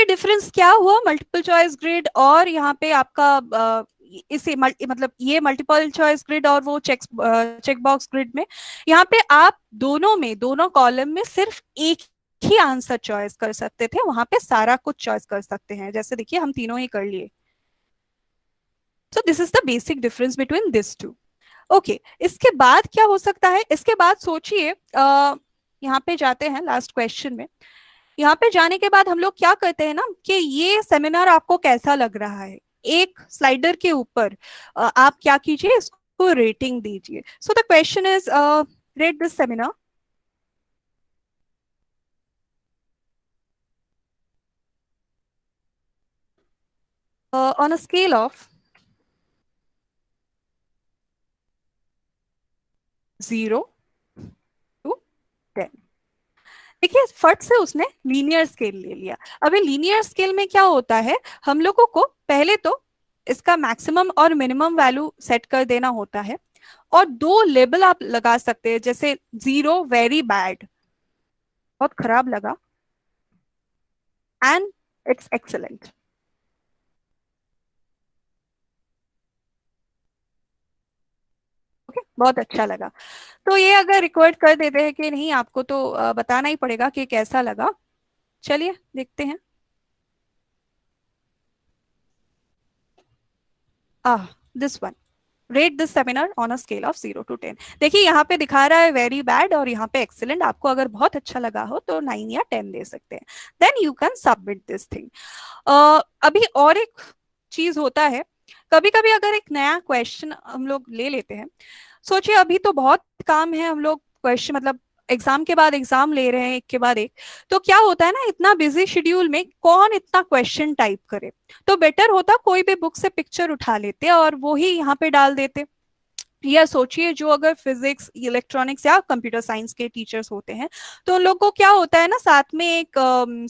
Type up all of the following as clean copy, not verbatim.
ये डिफरेंस क्या हुआ मल्टीपल चॉइस ग्रिड और यहाँ पे आपका इसे मतलब ये मल्टीपल चॉइस ग्रिड और वो चेक बॉक्स ग्रिड में, यहाँ पे आप दोनों कॉलम में सिर्फ एक ही आंसर चॉइस कर सकते थे, वहां पे सारा कुछ चॉइस कर सकते हैं। जैसे देखिए हम तीनों ही कर लिए। So this is the basic difference between this two. Okay, इसके बाद क्या हो सकता है, इसके बाद सोचिए यहाँ पे जाते हैं लास्ट क्वेश्चन में। यहाँ पे जाने के बाद हम लोग क्या करते हैं ना कि ये सेमिनार आपको कैसा लग रहा है, एक स्लाइडर के ऊपर आप क्या कीजिए, इसको रेटिंग दीजिए। So the question is rate this seminar on a scale of 0 to 10। देखिए फट से उसने लीनियर स्केल ले लिया। अभी लीनियर स्केल में क्या होता है, हम लोगों को पहले तो इसका मैक्सिमम और मिनिमम वैल्यू सेट कर देना होता है, और दो लेबल आप लगा सकते हैं, जैसे 0 वेरी बैड, बहुत खराब लगा, एंड इट्स एक्सेलेंट। ओके, बहुत अच्छा लगा। तो ये अगर रिकॉर्ड कर देते हैं कि नहीं, आपको तो बताना ही पड़ेगा कि कैसा लगा। चलिए देखते हैं। This one, rate this seminar on a scale of 0 to 10। देखिए यहाँ पे दिखा रहा है वेरी बैड और यहाँ पे एक्सीलेंट। आपको अगर बहुत अच्छा लगा हो तो 9 या 10 दे सकते हैं। Then you can submit this thing. अभी और एक चीज होता है, कभी कभी अगर एक नया क्वेश्चन हम लोग ले लेते हैं, सोचिए अभी तो बहुत काम है, हम लोग क्वेश्चन मतलब एग्जाम के बाद एग्जाम ले रहे हैं एक के बाद एक, तो क्या होता है ना, इतना बिजी शेड्यूल में कौन इतना क्वेश्चन टाइप करे, तो बेटर होता कोई भी बुक से पिक्चर उठा लेते और वो ही यहाँ पे डाल देते। या सोचिए जो अगर फिजिक्स इलेक्ट्रॉनिक्स या कंप्यूटर साइंस के टीचर्स होते हैं, तो उन लोगों को क्या होता है ना, साथ में एक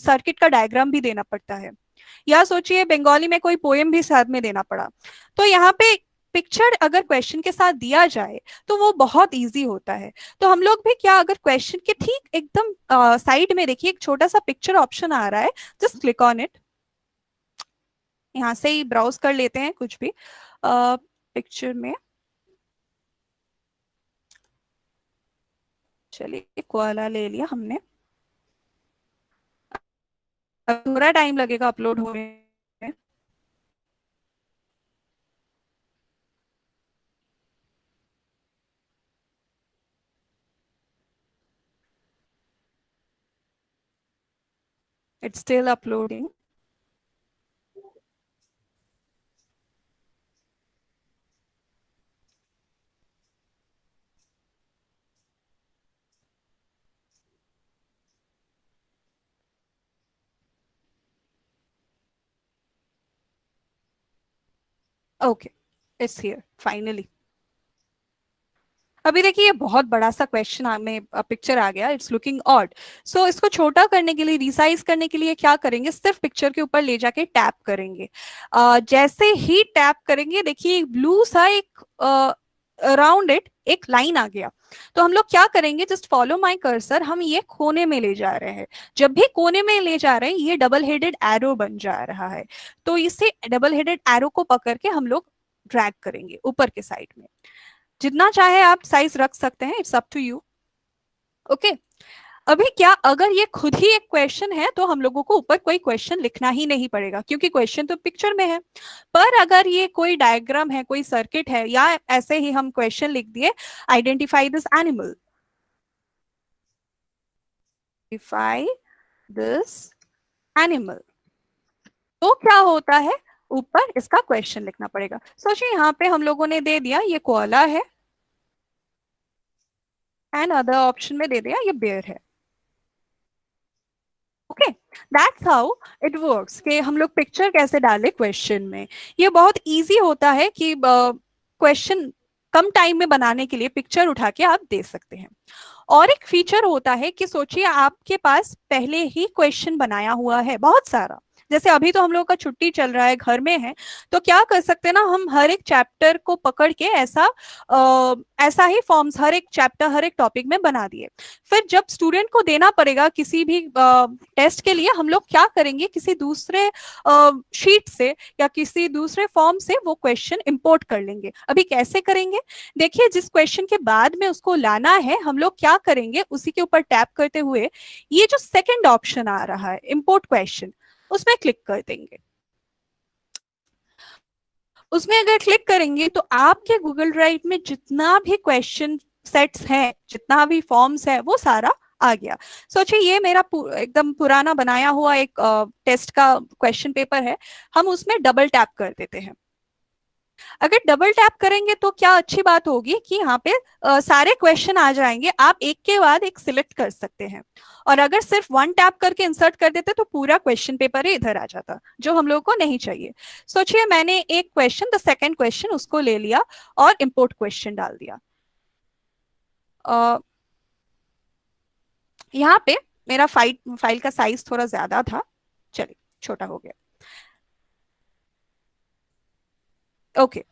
सर्किट का डायग्राम भी देना पड़ता है। या सोचिए बंगाली में कोई पोएम भी साथ में देना पड़ा, तो यहाँ पे पिक्चर अगर क्वेश्चन के साथ दिया जाए तो वो बहुत इजी होता है। तो हम लोग भी क्या, अगर क्वेश्चन के ठीक एकदम साइड में देखिए एक छोटा सा पिक्चर ऑप्शन आ रहा है, जस्ट क्लिक ऑन इट। यहाँ से ही ब्राउज कर लेते हैं कुछ भी पिक्चर में। चलिए कोआला ले लिया हमने। अब थोड़ा टाइम लगेगा अपलोड होने में। It's still uploading. Okay, it's here finally. अभी देखिए ये बहुत बड़ा सा क्वेश्चन में पिक्चर आ गया, इट्स लुकिंग ऑड। सो इसको छोटा करने के लिए, रिसाइज करने के लिए क्या करेंगे, सिर्फ पिक्चर के ऊपर ले जाके टैप करेंगे। जैसे ही टैप करेंगे देखिए ब्लू सा एक अराउंड इट एक लाइन आ गया। तो हम लोग क्या करेंगे, जस्ट फॉलो माय कर्सर, हम ये कोने में ले जा रहे हैं। जब भी कोने में ले जा रहे हैं ये डबल हेडेड एरो बन जा रहा है, तो इसे डबल हेडेड एरो को पकड़ के हम लोग ड्रैग करेंगे ऊपर के साइड में। जितना चाहे आप साइज रख सकते हैं, it's up to you. Okay, अभी क्या, अगर ये खुद ही एक क्वेश्चन है तो हम लोगों को ऊपर कोई क्वेश्चन लिखना ही नहीं पड़ेगा, क्योंकि क्वेश्चन तो पिक्चर में है। पर अगर ये कोई डायग्राम है, कोई सर्किट है, या ऐसे ही हम क्वेश्चन लिख दिए, identify this animal, identify this animal, तो क्या होता है, ऊपर इसका क्वेश्चन लिखना पड़ेगा। सोचिए यहाँ पे हम लोगों ने दे दिया ये कोआला है, एंड अदर ऑप्शन में दे दिया ये बेयर है। Okay, that's how it works कि हम लोग पिक्चर कैसे डालें क्वेश्चन में। ये बहुत इजी होता है कि क्वेश्चन कम टाइम में बनाने के लिए पिक्चर उठा के आप दे सकते हैं। और एक फीचर होता है कि सोचिए आपके पास पहले ही क्वेश्चन बनाया हुआ है बहुत सारा, जैसे अभी तो हम लोगों का छुट्टी चल रहा है, घर में है, तो क्या कर सकते हैं ना, हम हर एक चैप्टर को पकड़ के ऐसा ही फॉर्म्स हर एक चैप्टर हर एक टॉपिक में बना दिए। फिर जब स्टूडेंट को देना पड़ेगा किसी भी टेस्ट के लिए, हम लोग क्या करेंगे, किसी दूसरे शीट से या किसी दूसरे फॉर्म से वो क्वेश्चन इंपोर्ट कर लेंगे। अभी कैसे करेंगे, देखिए जिस क्वेश्चन के बाद में उसको लाना है, हम लोग क्या करेंगे, उसी के ऊपर टैप करते हुए ये जो सेकंड ऑप्शन आ रहा है इंपोर्ट क्वेश्चन, उसमें क्लिक कर देंगे। उसमें अगर क्लिक करेंगे तो आपके गूगल ड्राइव में जितना भी क्वेश्चन सेट्स हैं, जितना भी फॉर्म्स है, वो सारा आ गया। सोचिए ये मेरा एकदम पुराना बनाया हुआ एक टेस्ट का क्वेश्चन पेपर है, हम उसमें डबल टैप कर देते हैं। अगर डबल टैप करेंगे तो क्या अच्छी बात होगी कि यहाँ पे सारे क्वेश्चन आ जाएंगे, आप एक के बाद एक सिलेक्ट कर सकते हैं। और अगर सिर्फ वन टैप करके इंसर्ट कर देते तो पूरा क्वेश्चन पेपर ही इधर आ जाता, जो हम लोगों को नहीं चाहिए। सोचिए मैंने एक क्वेश्चन, द सेकंड क्वेश्चन, उसको ले लिया और इंपोर्ट क्वेश्चन डाल दिया। यहाँ पे मेरा फाइल का साइज थोड़ा ज्यादा था, चलिए छोटा हो गया। ओके,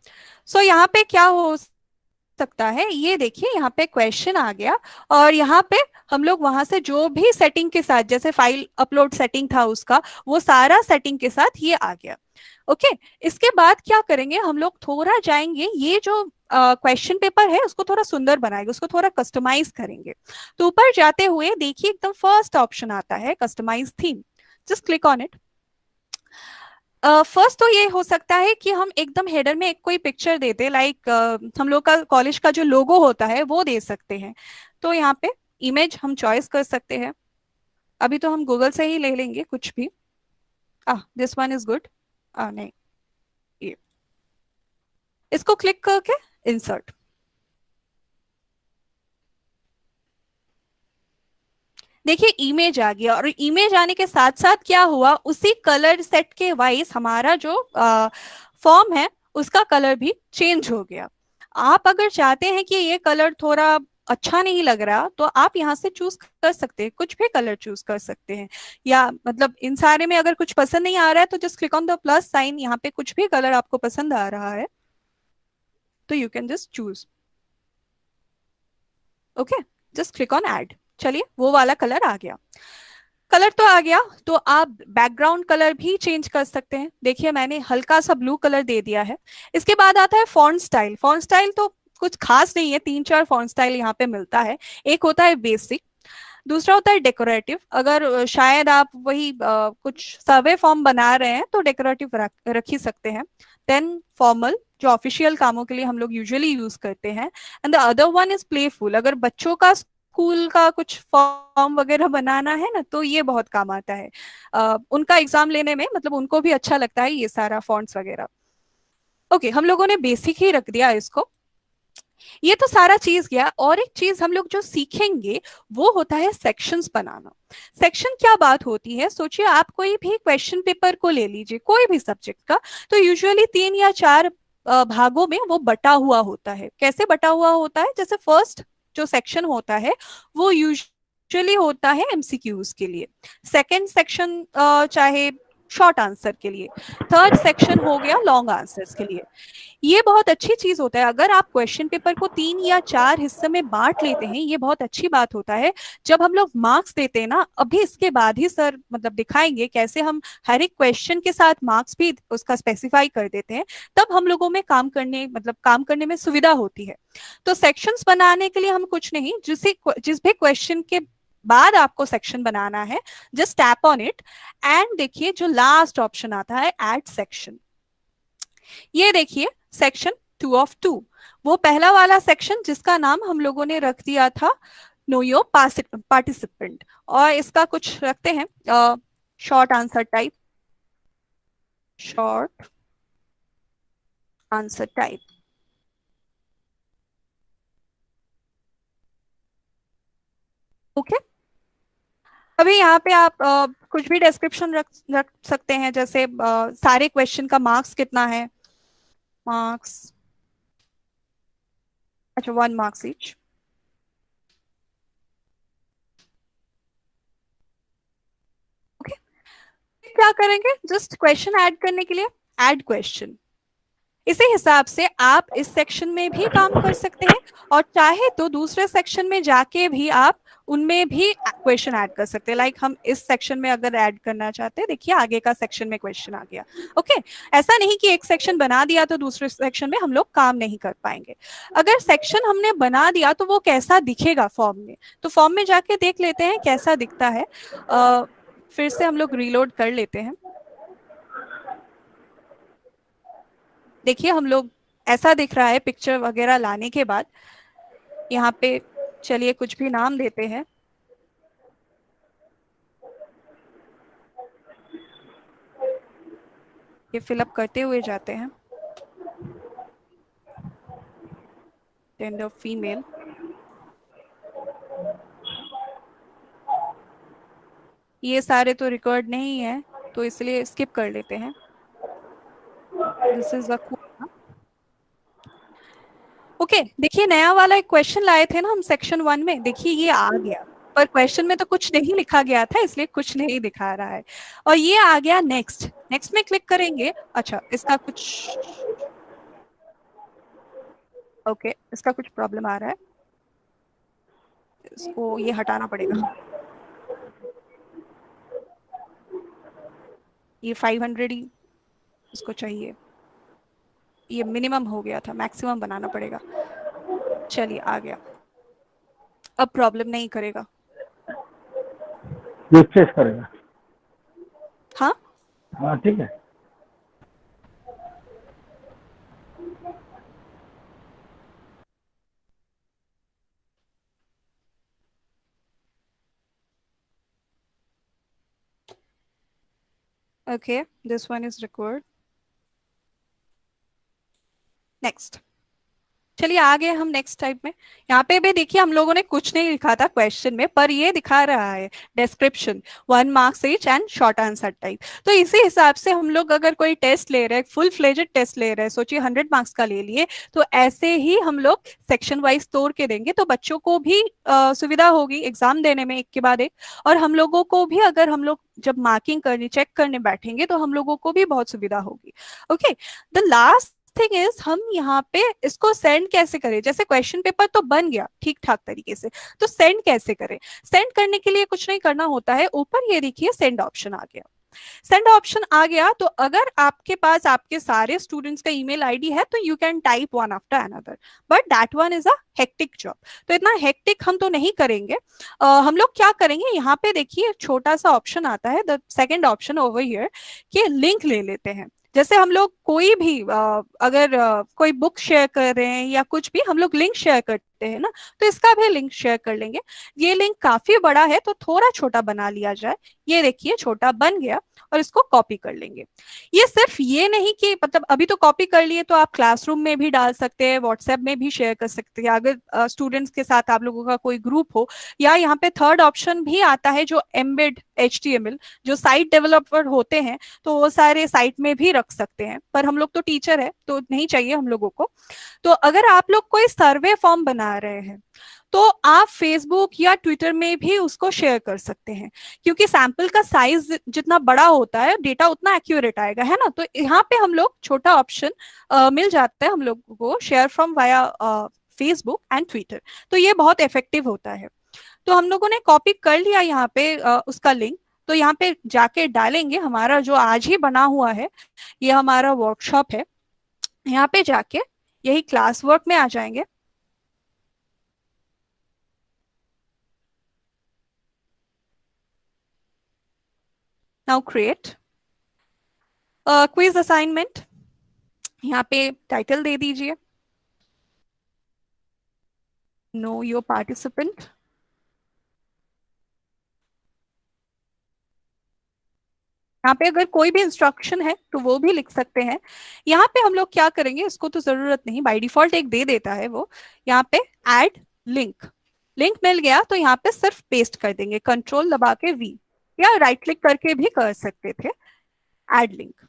सो यहाँ पे क्या हो सकता है, ये देखिए यहाँ पे क्वेश्चन आ गया, और यहाँ पे हम लोग वहां से जो भी सेटिंग के साथ, जैसे फाइल अपलोड सेटिंग था उसका, वो सारा सेटिंग के साथ ये आ गया। ओके, इसके बाद क्या करेंगे, हम लोग थोड़ा जाएंगे, ये जो क्वेश्चन पेपर है उसको थोड़ा सुंदर बनाएंगे, उसको थोड़ा कस्टमाइज करेंगे। तो ऊपर जाते हुए देखिए एकदम फर्स्ट ऑप्शन आता है customise theme, just click on it. First तो ये हो सकता है कि हम एकदम हेडर में एक कोई पिक्चर देते, लाइक हम लोग का कॉलेज का जो लोगो होता है वो दे सकते हैं। तो यहाँ पे इमेज हम चॉइस कर सकते हैं, अभी तो हम गूगल से ही ले लेंगे कुछ भी। This one is good. नहीं, ये इसको क्लिक करके इंसर्ट। देखिए इमेज आ गया, और इमेज आने के साथ साथ क्या हुआ, उसी कलर सेट के वाइज हमारा जो फॉर्म है उसका कलर भी चेंज हो गया। आप अगर चाहते हैं कि ये कलर थोड़ा अच्छा नहीं लग रहा, तो आप यहाँ से चूज कर सकते हैं, कुछ भी कलर चूज कर सकते हैं। या मतलब इन सारे में अगर कुछ पसंद नहीं आ रहा है तो just click on the plus sign, यहाँ पे कुछ भी कलर आपको पसंद आ रहा है तो you can just choose. Okay, just click on add. चलिए वो वाला कलर आ गया। कलर तो आ गया, तो आप बैकग्राउंड कलर भी चेंज कर सकते हैं। देखिए मैंने हल्का सा ब्लू कलर दे दिया है। इसके बाद आता है फॉन्ट स्टाइल। फॉन्ट स्टाइल तो कुछ खास नहीं है, तीन चार फॉन्ट स्टाइल यहाँ पे मिलता है। एक होता है बेसिक, दूसरा होता है डेकोरेटिव। अगर शायद आप वही कुछ सर्वे फॉर्म बना रहे हैं तो डेकोरेटिव रख ही सकते हैं। देन फॉर्मल, जो ऑफिशियल कामों के लिए हम लोग यूजुअली यूज करते हैं। And the other one is playful, अगर बच्चों का स्कूल का कुछ फॉर्म वगैरह बनाना है ना, तो ये बहुत काम आता है उनका एग्जाम लेने में, मतलब उनको भी अच्छा लगता है ये सारा फॉन्ट्स वगैरह। ओके, हम लोगों ने बेसिक ही रख दिया इसको। ये तो सारा चीज गया, और एक चीज हम लोग जो सीखेंगे वो होता है सेक्शंस बनाना। सेक्शन क्या बात होती है, सोचिए आप कोई भी क्वेश्चन पेपर को ले लीजिए, कोई भी सब्जेक्ट का, तो यूजुअली तीन या चार भागों में वो बटा हुआ होता है। कैसे बटा हुआ होता है, जैसे फर्स्ट जो सेक्शन होता है वो यूजुअली होता है एमसीक्यूज के लिए, सेकंड सेक्शन चाहे शॉर्ट आंसर के लिए, थर्ड सेक्शन हो गया लॉन्ग आंसर्स के लिए। ये बहुत अच्छी चीज होता है, अगर आप क्वेश्चन पेपर को तीन या चार हिस्से में बांट लेते हैं, ये बहुत अच्छी बात होता है। जब हम लोग मार्क्स देते हैं ना, अभी इसके बाद ही सर मतलब दिखाएंगे कैसे हम हर एक क्वेश्चन के साथ मार्क्स भी उसका स्पेसिफाई कर देते हैं, तब हम लोगों में काम करने में सुविधा होती है। तो सेक्शंस बनाने के लिए हम कुछ नहीं, जिस भी क्वेश्चन के बाद आपको सेक्शन बनाना है, just tap on it, and देखिए जो लास्ट ऑप्शन आता है ऐड सेक्शन। ये देखिए सेक्शन 2 of 2, वो पहला वाला सेक्शन जिसका नाम हम लोगों ने रख दिया था नो योर पार्टिसिपेंट, और इसका कुछ रखते हैं short answer type, short answer type. Okay, अभी यहाँ पे आप कुछ भी डिस्क्रिप्शन रख सकते हैं, जैसे सारे क्वेश्चन का मार्क्स कितना है, मार्क्स, अच्छा 1 marks ईच। ओके, क्या करेंगे, जस्ट क्वेश्चन ऐड करने के लिए ऐड क्वेश्चन। इसी हिसाब से आप इस सेक्शन में भी काम कर सकते हैं और चाहे तो दूसरे सेक्शन में जाके भी आप उनमें भी क्वेश्चन ऐड कर सकते हैं। लाइक हम इस सेक्शन में अगर ऐड करना चाहते हैं, देखिए आगे का सेक्शन में क्वेश्चन आ गया। ओके, ऐसा नहीं कि एक सेक्शन बना दिया तो दूसरे सेक्शन में हम लोग काम नहीं कर पाएंगे। अगर सेक्शन हमने बना दिया तो वो कैसा दिखेगा फॉर्म में, तो फॉर्म में जाके देख लेते हैं कैसा दिखता है। फिर से हम लोग रीलोड कर लेते हैं। देखिए हम लोग ऐसा दिख रहा है पिक्चर वगैरह लाने के बाद। यहाँ पे चलिए कुछ भी नाम देते हैं, ये फिलअप करते हुए जाते हैं। जेंडर फीमेल, ये सारे तो रिकॉर्ड नहीं है तो इसलिए स्किप कर लेते हैं। This is a okay. देखिए नया वाला एक क्वेश्चन लाए थे ना हम सेक्शन 1 में, देखिए ये आ गया, पर क्वेश्चन में तो कुछ नहीं लिखा गया था इसलिए कुछ नहीं दिखा रहा है। और ये आ गया नेक्स्ट, नेक्स्ट में क्लिक करेंगे। अच्छा इसका कुछ ओके, इसका कुछ प्रॉब्लम आ रहा है, इसको ये हटाना पड़ेगा। ये 500 ही इसको चाहिए, ये मिनिमम हो गया था, मैक्सिमम बनाना पड़ेगा। चलिए आ गया, अब प्रॉब्लम नहीं करेगा। रिफ्रेश करेगा। हाँ हाँ ठीक है। Okay, this one is record. Next, चलिए आ गए हम नेक्स्ट टाइप में। यहाँ पे भी देखिए हम लोगों ने कुछ नहीं लिखा था क्वेश्चन में, पर ये दिखा रहा है description 1 marks each and short answer type. तो इसी हिसाब से हम लोग अगर कोई टेस्ट ले रहे हैं, फुल फ्लेजेड टेस्ट ले रहे हैं, सोचिए 100 मार्क्स का ले लिए, तो ऐसे ही हम लोग सेक्शन वाइज तोड़ के देंगे तो बच्चों को भी सुविधा होगी एग्जाम देने में एक के बाद एक। और हम लोगों को भी अगर हम लोग जब मार्किंग करने चेक करने बैठेंगे तो हम लोगों को भी बहुत सुविधा होगी। Okay, the last thing is हम यहाँ पे इसको सेंड कैसे करें। जैसे क्वेश्चन पेपर तो बन गया ठीक ठाक तरीके से, तो सेंड कैसे करें। सेंड करने के लिए कुछ नहीं करना होता है, ऊपर ये देखिए सेंड ऑप्शन आ गया। सेंड ऑप्शन आ गया तो अगर आपके पास आपके सारे स्टूडेंट्स का ईमेल आईडी है तो you can type one after another, but that one is a hectic job. तो इतना हेक्टिक हम तो नहीं करेंगे। हम लोग क्या करेंगे, यहाँ पे देखिए छोटा सा ऑप्शन आता है, the second option over here, कि लिंक ले लेते हैं। जैसे हम लोग कोई भी अगर कोई बुक शेयर कर रहे हैं या कुछ भी हम लोग लिंक शेयर करते हैं ना, तो इसका भी लिंक शेयर कर लेंगे। ये लिंक काफी बड़ा है तो थोड़ा छोटा बना लिया जाए। ये देखिए छोटा बन गया और इसको कॉपी कर लेंगे। ये सिर्फ ये नहीं कि मतलब अभी तो कॉपी कर लिए तो आप क्लासरूम में भी डाल सकते हैं, व्हाट्सएप में भी शेयर कर सकते हैं अगर स्टूडेंट्स के साथ आप लोगों का कोई ग्रुप हो। या यहाँ पे थर्ड ऑप्शन भी आता है जो एम्बेड HTML, जो साइट डेवलपर होते हैं तो वो सारे साइट में भी रख सकते हैं, पर हम लोग तो टीचर है तो नहीं चाहिए हम लोगों को। तो अगर आप लोग कोई सर्वे फॉर्म बना रहे हैं तो आप फेसबुक या ट्विटर में भी उसको शेयर कर सकते हैं, क्योंकि सैंपल का साइज जितना बड़ा होता है डेटा उतना एक्यूरेट आएगा, है ना। तो यहाँ पे हम लोग छोटा ऑप्शन मिल जाता है हम लोगों को, share from via Facebook and Twitter. तो ये बहुत इफेक्टिव होता है। तो हम लोगों ने कॉपी कर लिया यहाँ पे उसका लिंक। तो यहाँ पे जाके डालेंगे, हमारा जो आज ही बना हुआ है ये हमारा वर्कशॉप है। यहाँ पे जाके यही क्लास वर्क में आ जाएंगे। नाउ क्रिएट क्विज असाइनमेंट, यहाँ पे टाइटल दे दीजिए नो योर पार्टिसिपेंट। यहाँ पे अगर कोई भी इंस्ट्रक्शन है तो वो भी लिख सकते हैं। यहाँ पे हम लोग क्या करेंगे, इसको तो जरूरत नहीं, बाय डिफॉल्ट एक दे देता है वो। यहाँ पे ऐड लिंक, लिंक मिल गया तो यहाँ पे सिर्फ पेस्ट कर देंगे, कंट्रोल दबा के V, या राइट क्लिक करके भी कर सकते थे, ऐड लिंक।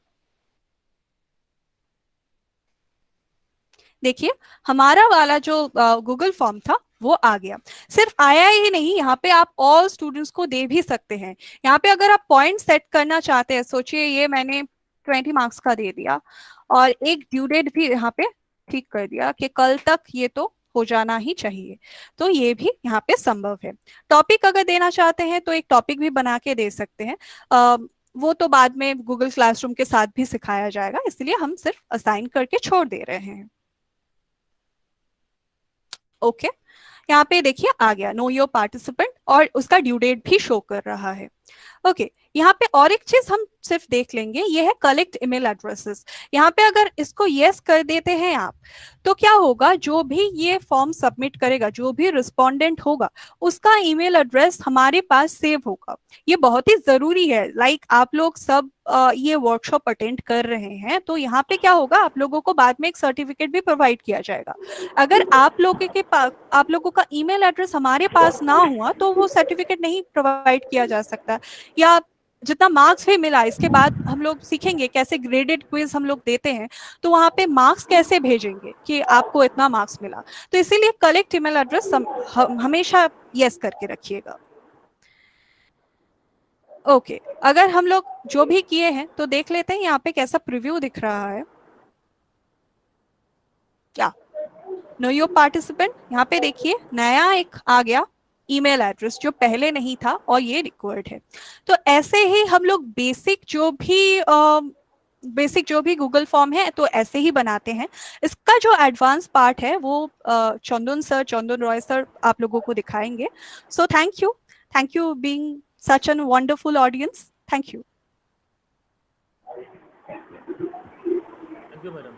देखिए हमारा वाला जो गूगल फॉर्म था वो आ गया। सिर्फ आया ही नहीं, यहाँ पे आप ऑल स्टूडेंट्स को दे भी सकते हैं। यहाँ पे अगर आप पॉइंट सेट करना चाहते हैं, सोचिए ये मैंने 20 मार्क्स का दे दिया और एक ड्यू डेट भी यहाँ पे ठीक कर दिया कि कल तक ये तो हो जाना ही चाहिए, तो ये भी यहाँ पे संभव है। टॉपिक अगर देना चाहते हैं तो एक टॉपिक भी बना के दे सकते हैं। वो तो बाद में गूगल क्लासरूम के साथ भी सिखाया जाएगा, इसलिए हम सिर्फ असाइन करके छोड़ दे रहे हैं। ओके, यहाँ पे देखिए आ गया नो योर पार्टिसिपेंट और उसका ड्यू डेट भी शो कर रहा है। ओके, यहाँ पे और एक चीज हम सिर्फ देख लेंगे, ये है कलेक्ट ईमेल एड्रेसेस। यहाँ पे अगर इसको यस कर देते हैं आप, तो क्या होगा, जो भी ये फॉर्म सबमिट करेगा, जो भी रिस्पोंडेंट होगा, उसका ईमेल एड्रेस हमारे पास सेव होगा। ये बहुत ही जरूरी है। लाइक आप लोग सब ये वर्कशॉप अटेंड कर रहे हैं, तो यहाँ पे क्या होगा, आप लोगों को बाद में एक सर्टिफिकेट भी प्रोवाइड किया जाएगा। अगर आप लोगों के पास, आप लोगों का ईमेल एड्रेस हमारे पास ना हुआ तो वो सर्टिफिकेट नहीं प्रोवाइड किया जा सकता। या जितना मार्क्स भी मिला, इसके बाद हम लोग सीखेंगे कैसे ग्रेडेड क्विज हम लोग देते हैं, तो वहां पे मार्क्स कैसे भेजेंगे कि आपको इतना मार्क्स मिला। तो इसीलिए कलेक्ट ईमेल एड्रेस हमेशा यस करके रखिएगा। ओके, अगर हम लोग जो भी किए हैं तो देख लेते हैं यहाँ पे कैसा प्रीव्यू दिख रहा है। क्या नो योर पार्टिसिपेंट, यहाँ पे देखिए नया एक आ गया ईमेल एड्रेस जो पहले नहीं था और ये रिक्वायर्ड है। तो ऐसे ही हम लोग बेसिक जो भी गूगल फॉर्म है तो ऐसे ही बनाते हैं। इसका जो एडवांस पार्ट है वो चंदन रॉय सर आप लोगों को दिखाएंगे। So thank you being such an wonderful audience. Thank you. Thank you madam.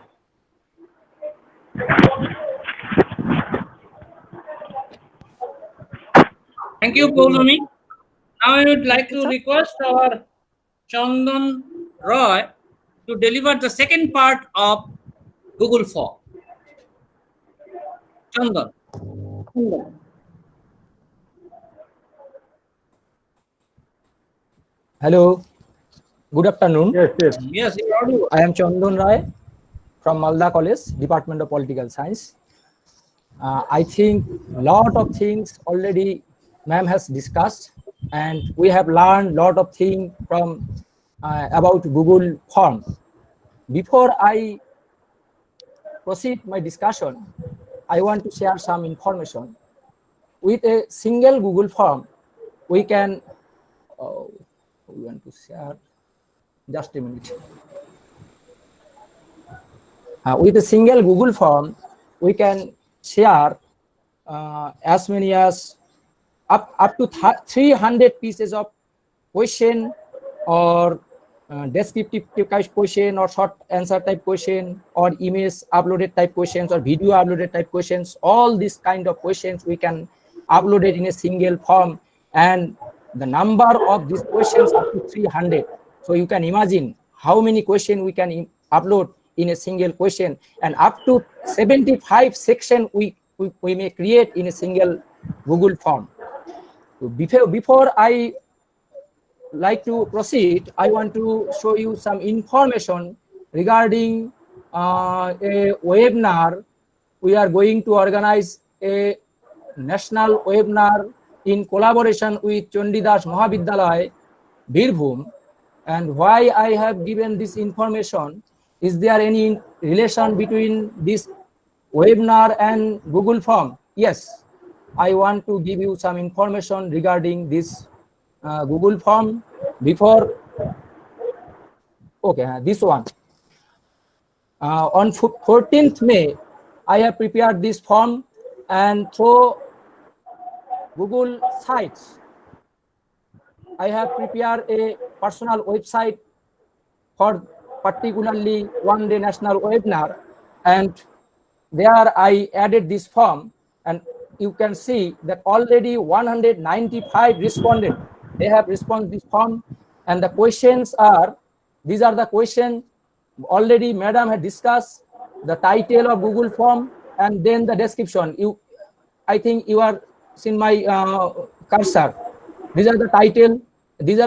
Thank you, Poulomi. Now I would like to request our Chandan Roy to deliver the second part of Google Form. Chandan. Hello, good afternoon. Yes. Yes, you are audible. I am Chandan Roy from Malda College, Department of Political Science. I think lot of things already ma'am has discussed, and we have learned lot of things from about Google Form. Before I proceed my discussion, I want to share some information. With a single Google Form, we can we want to share. Just a minute. With a single Google Form, we can share as many as up to 300 pieces of question or descriptive type question or short answer type question or image uploaded type questions or video uploaded type questions. All these kind of questions we can upload it in a single form, and the number of these questions up to 300. So you can imagine how many questions we can upload in a single question, and up to 75 sections we may create in a single Google form. So before I like to proceed, I want to show you some information regarding a webinar. We are going to organize a national webinar in collaboration with Chandidas Mahavidyalaya, Birbhum. And why I have given this information, is there any relation between this webinar and Google Form? Yes, I want to give you some information regarding this Google Form before. Okay, this one. On 14th May, I have prepared this form, and through Google Sites, I have prepared a personal website for particularly one-day national webinar, and there I added this form, and you can see that already 195 respondents, they have responded this form, and the questions are, these are the questions already madam had discussed, the title of Google form, and then the description. I think you are seen my cursor. These are the title. This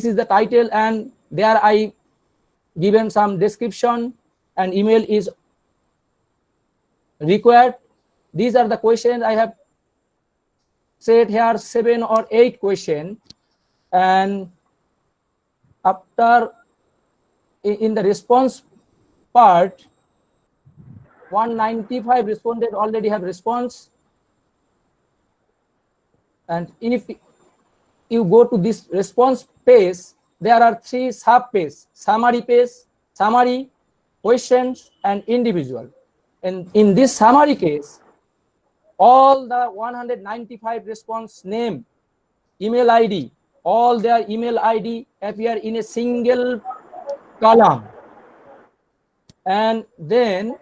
is the title, and there I given some description, and email is required. These are the questions I have set here 7 or 8 question, and after in the response part 195 respondent already have response, and if you go to this response page, there are 3 sub pages: summary page, summary, questions, and individual. And in this summary case, all the 195 response name, email ID, all their email ID appear in a single column, and then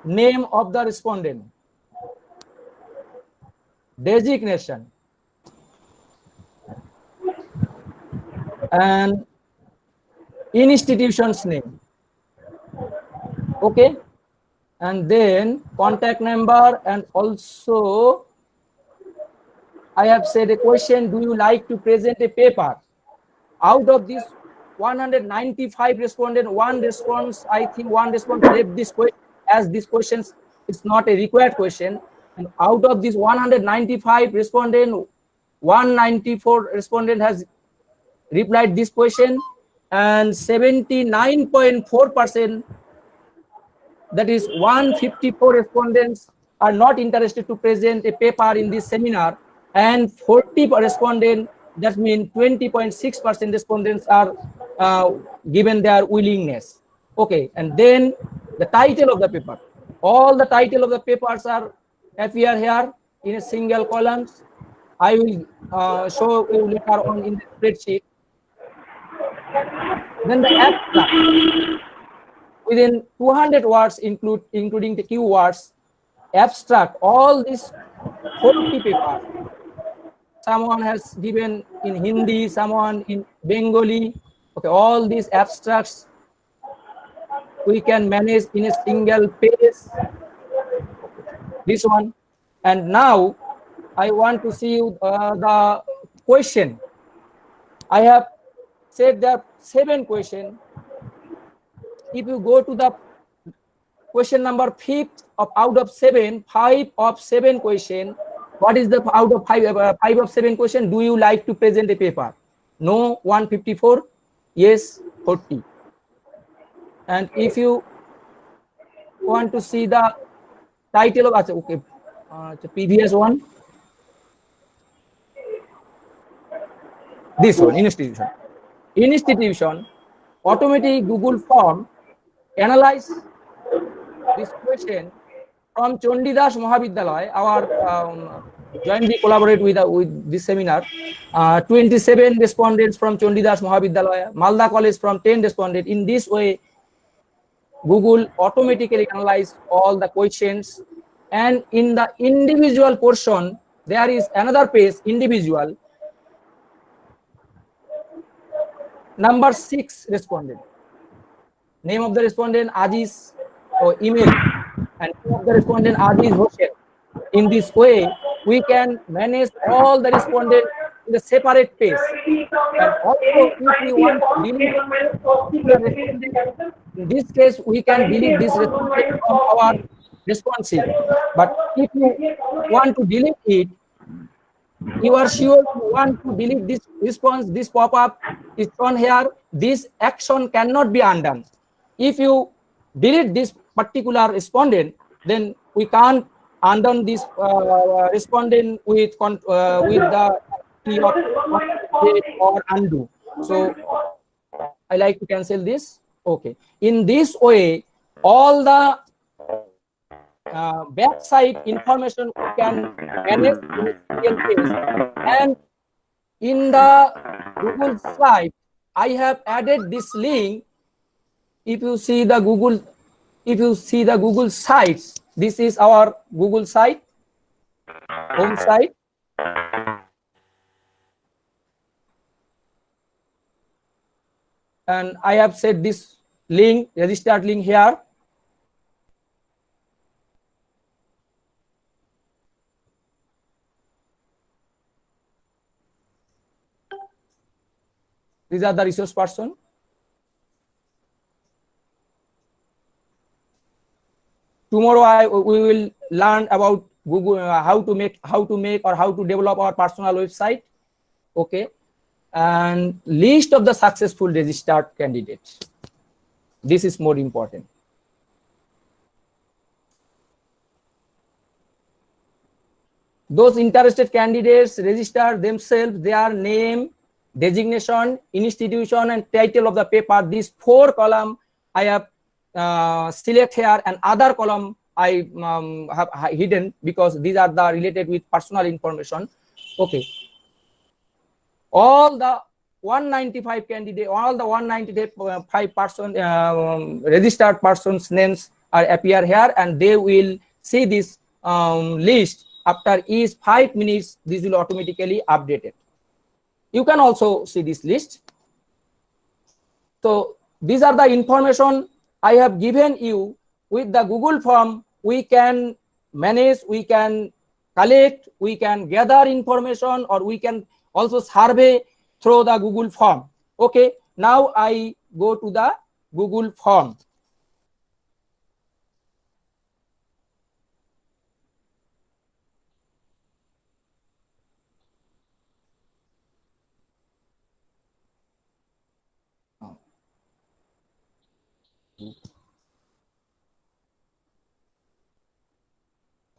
name of the respondent, designation, and institution's name. Okay, and then contact number, and also I have said a question: do you like to present a paper? Out of this 195 respondent, one response, I think one response left this question, as this question is not a required question. And out of this 195 respondent, 194 respondent has replied this question, and 79.4%, that is 154 respondents, are not interested to present a paper in this seminar, and 40 respondents, that means 20.6% respondents are given their willingness. Okay, and then the title of the paper, all the title of the papers are appear here in a single columns. I will show you later on in the spreadsheet. Then the abstract within 200 words, including the keywords. Abstract, all these 40 papers, someone has given in Hindi, someone in Bengali. Okay, all these abstracts we can manage in a single page. This one. And now I want to see the question. I have said there are 7 questions. If you go to the question number 5 out of 7, 5 of 7 question, what is the out of 5 of 7 question? Do you like to present a paper? No, 154. Yes, 40. And if you want to see the title of, okay, the previous one, this one, institution, automatic Google form analyze this question from Chandidas Mahavidyalaya. Our jointly collaborate with this seminar. 27 respondents from Chandidas Mahavidyalaya, Malda College from 10 respondents. In this way, Google automatically analyze all the questions, and in the individual portion, there is another page, individual. Number 6 respondent. Name of the respondent Aziz, or email, and name of the respondent Aziz Hossein. In this way, we can manage all the respondents in the separate page. And also, if we want to delete the respondent, in this case, we can delete this respondent from our response sheet. But if you want to delete it, you are sure you want to delete this response, this pop-up is shown here. This action cannot be undone. If you delete this particular respondent, then we can't undo this respondent with the key of or undo. So I like to cancel this. Okay. In this way, all the backside information we can manage in a single page. And in the Google slide, I have added this link. If you see the Google sites, this is our Google site, home site. And I have set this link, registered link here. These are the resource person. Tomorrow we will learn about Google, how to make or how to develop our personal website. Okay, and list of the successful registered candidates. This is more important. Those interested candidates register themselves, their name, designation, institution, and title of the paper. These 4 columns I have select here, and other column I have hidden because these are the related with personal information. Okay. All the 195 candidate, all the 195 person registered persons' names are appear here, and they will see this list. After each 5 minutes, this will automatically updated. You can also see this list. So these are the information I have given you. With the Google form, we can manage, we can collect, we can gather information, or we can also survey through the Google form. Okay, now I go to the Google form.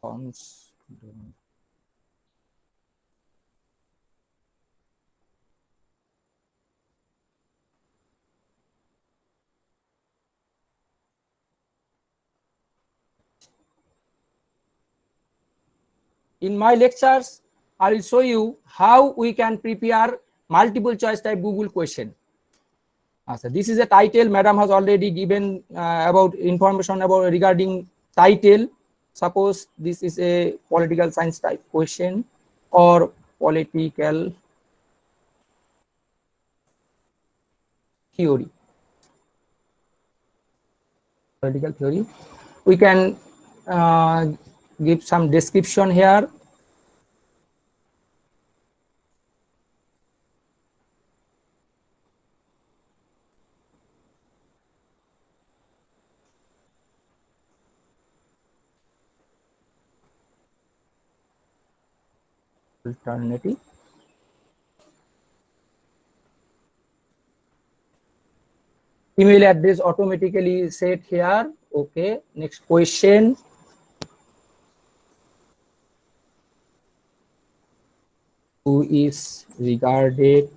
Forms. In my lectures, I will show you how we can prepare multiple choice type Google question. So this is a title. Madam has already given about information about regarding title. Suppose this is a political science type question or political theory. Political theory. We can give some description here. Alternative. Email address automatically set here. Okay, next question. Who is regarded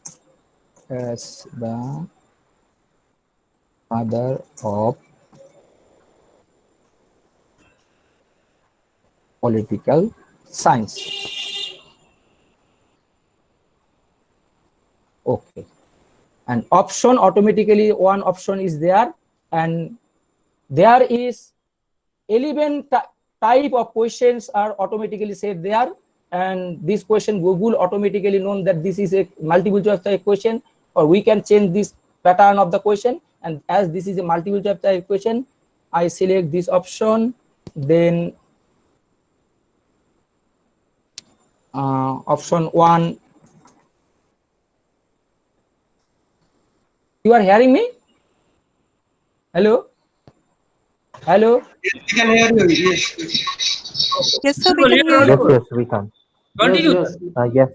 as the father of political science? Okay, and option automatically, one option is there, and there is 11 type of questions are automatically set there. And this question Google automatically known that this is a multiple choice type question, or we can change this pattern of the question. And as this is a multiple choice type question, I select this option, then option 1. You are hearing me? Hello? Hello? Yes, we can hear you. Yes. Yes, sir, we can hear you. Yes, yes, we can. Continue. Yes,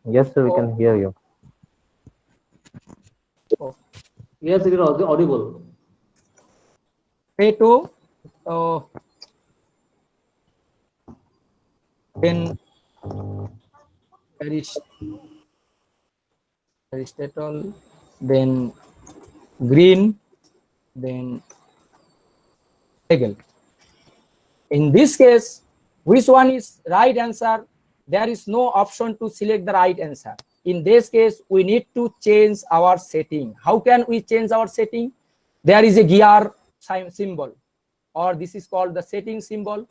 yes, sir, we can hear you. Yes, it is audible. Plato, then Aristotle, then Green, then Hegel. In this case, which one is right answer? There is no option to select the right answer. In this case, we need to change our setting. How can we change our setting? There is a gear symbol, or this is called the setting symbol.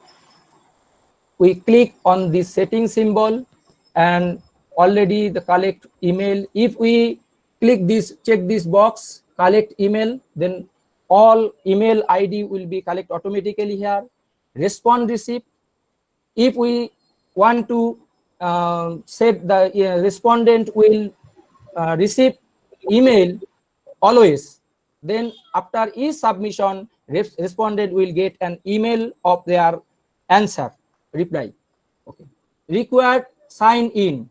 We click on this setting symbol, and already the collect email. If we click this, check this box, collect email, then all email ID will be collect automatically here. Respond receipt. If we want to set the respondent will receive email always, then after each submission, respondent will get an email of their answer reply. required sign in.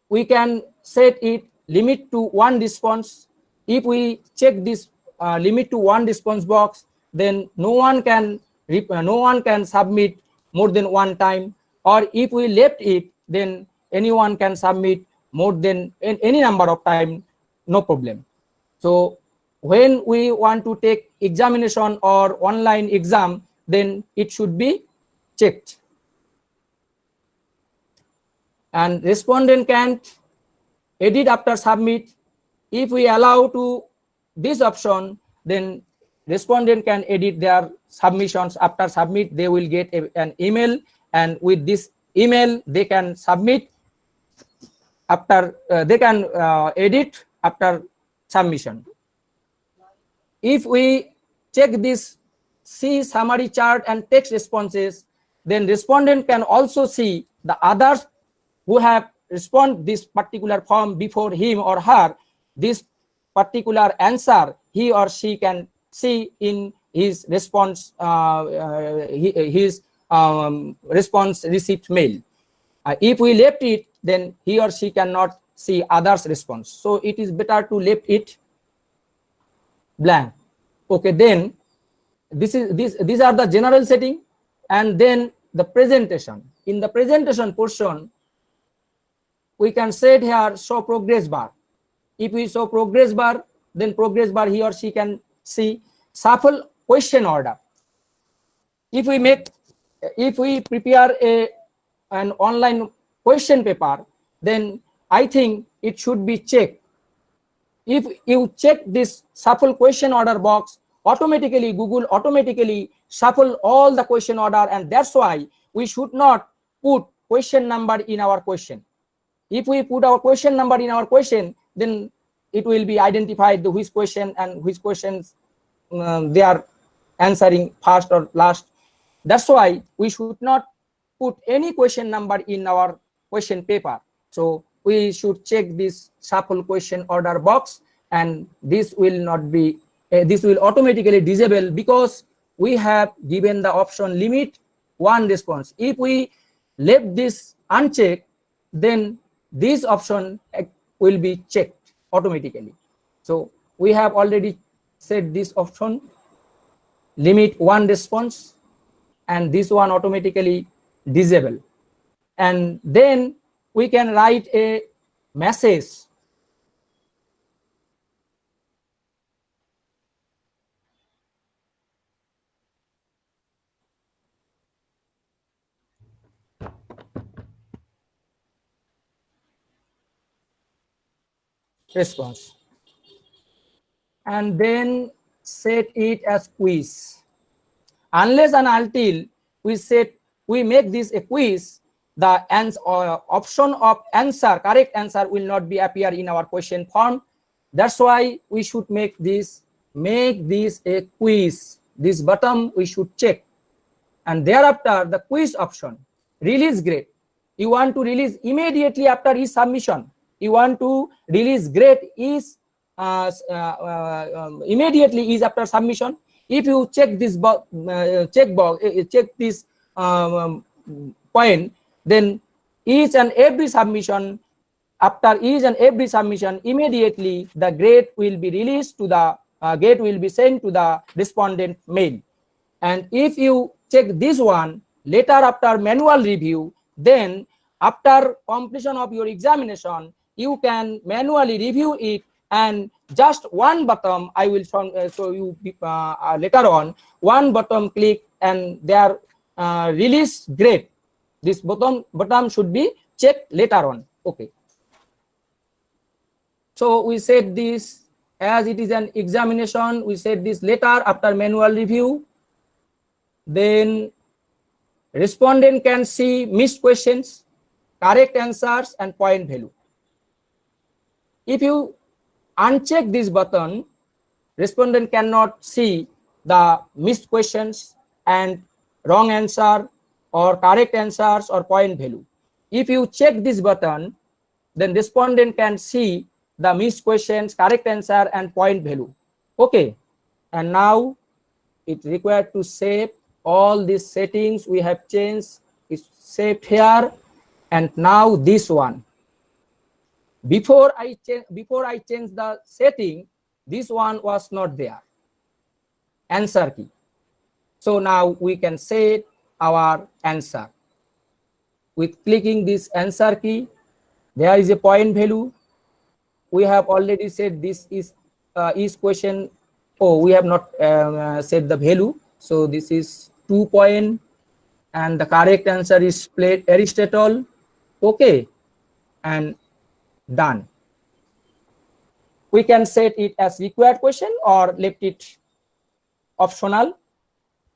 We can set it limit to 1 response. If we check this limit to 1 response box, then no one can submit more than 1 time. Or if we left it, then anyone can submit more than any number of time, no problem. So when we want to take examination or online exam, then it should be checked. And respondent can edit after submit. If we allow to this option, then respondent can edit their submissions. After submit, they will get an email, and with this email they can submit. After they can edit after submission. If we check this see summary chart and text responses, then respondent can also see the others who have responded this particular form before him or her. This particular answer he or she can see in his response, response receipt mail. If we left it, then he or she cannot see others' response. So it is better to leave it blank. Okay, then these are the general setting, and then the presentation. In the presentation portion, we can set here show progress bar. If we show progress bar, then progress bar he or she can see. Shuffle question order. If we prepare an online question paper, then I think it should be checked. If you check this shuffle question order box, automatically Google automatically shuffle all the question order, and that's why we should not put question number in our question. If we put our question number in our question, then it will be identified the which question and which questions they are answering first or last. That's why we should not put any question number in our question paper. So we should check this shuffle question order box, and this will not be this will automatically disable, because we have given the option limit 1 response. If we left this unchecked, then this option will be checked automatically. So we have already set this option limit 1 response, and this one automatically disable. And then we can write a message. Response, and then set it as quiz. Unless and until we make this a quiz, the option of answer, correct answer, will not be appear in our question form. That's why we should make this a quiz. This button we should check, and thereafter the quiz option, release grade. You want to release immediately after his submission. You want to release grade is immediately is after submission. If you check this check this point, then each and every submission, after each and every submission, immediately the grade will be released to the grade will be sent to the respondent mail. And if you check this one later after manual review, then after completion of your examination, you can manually review it, and just one button I will show you later on. One button click and their release grade. This button should be checked later on. Okay. So we said this as it is an examination. We said this later after manual review. Then respondent can see missed questions, correct answers, and point value. If you uncheck this button, respondent cannot see the missed questions and wrong answer or correct answers or point value. If you check this button, then respondent can see the missed questions, correct answer, and point value. Okay, and now it's required to save all these settings we have changed. It's saved here, And now this one. Before I change the setting, this one was not there. Answer key. So now we can set our answer. With clicking this answer key, there is a point value. We have already said this is question. Oh, we have not set the value. So this is 2 point, and the correct answer is Aristotle. Okay, and done. We can set it as required question or left it optional.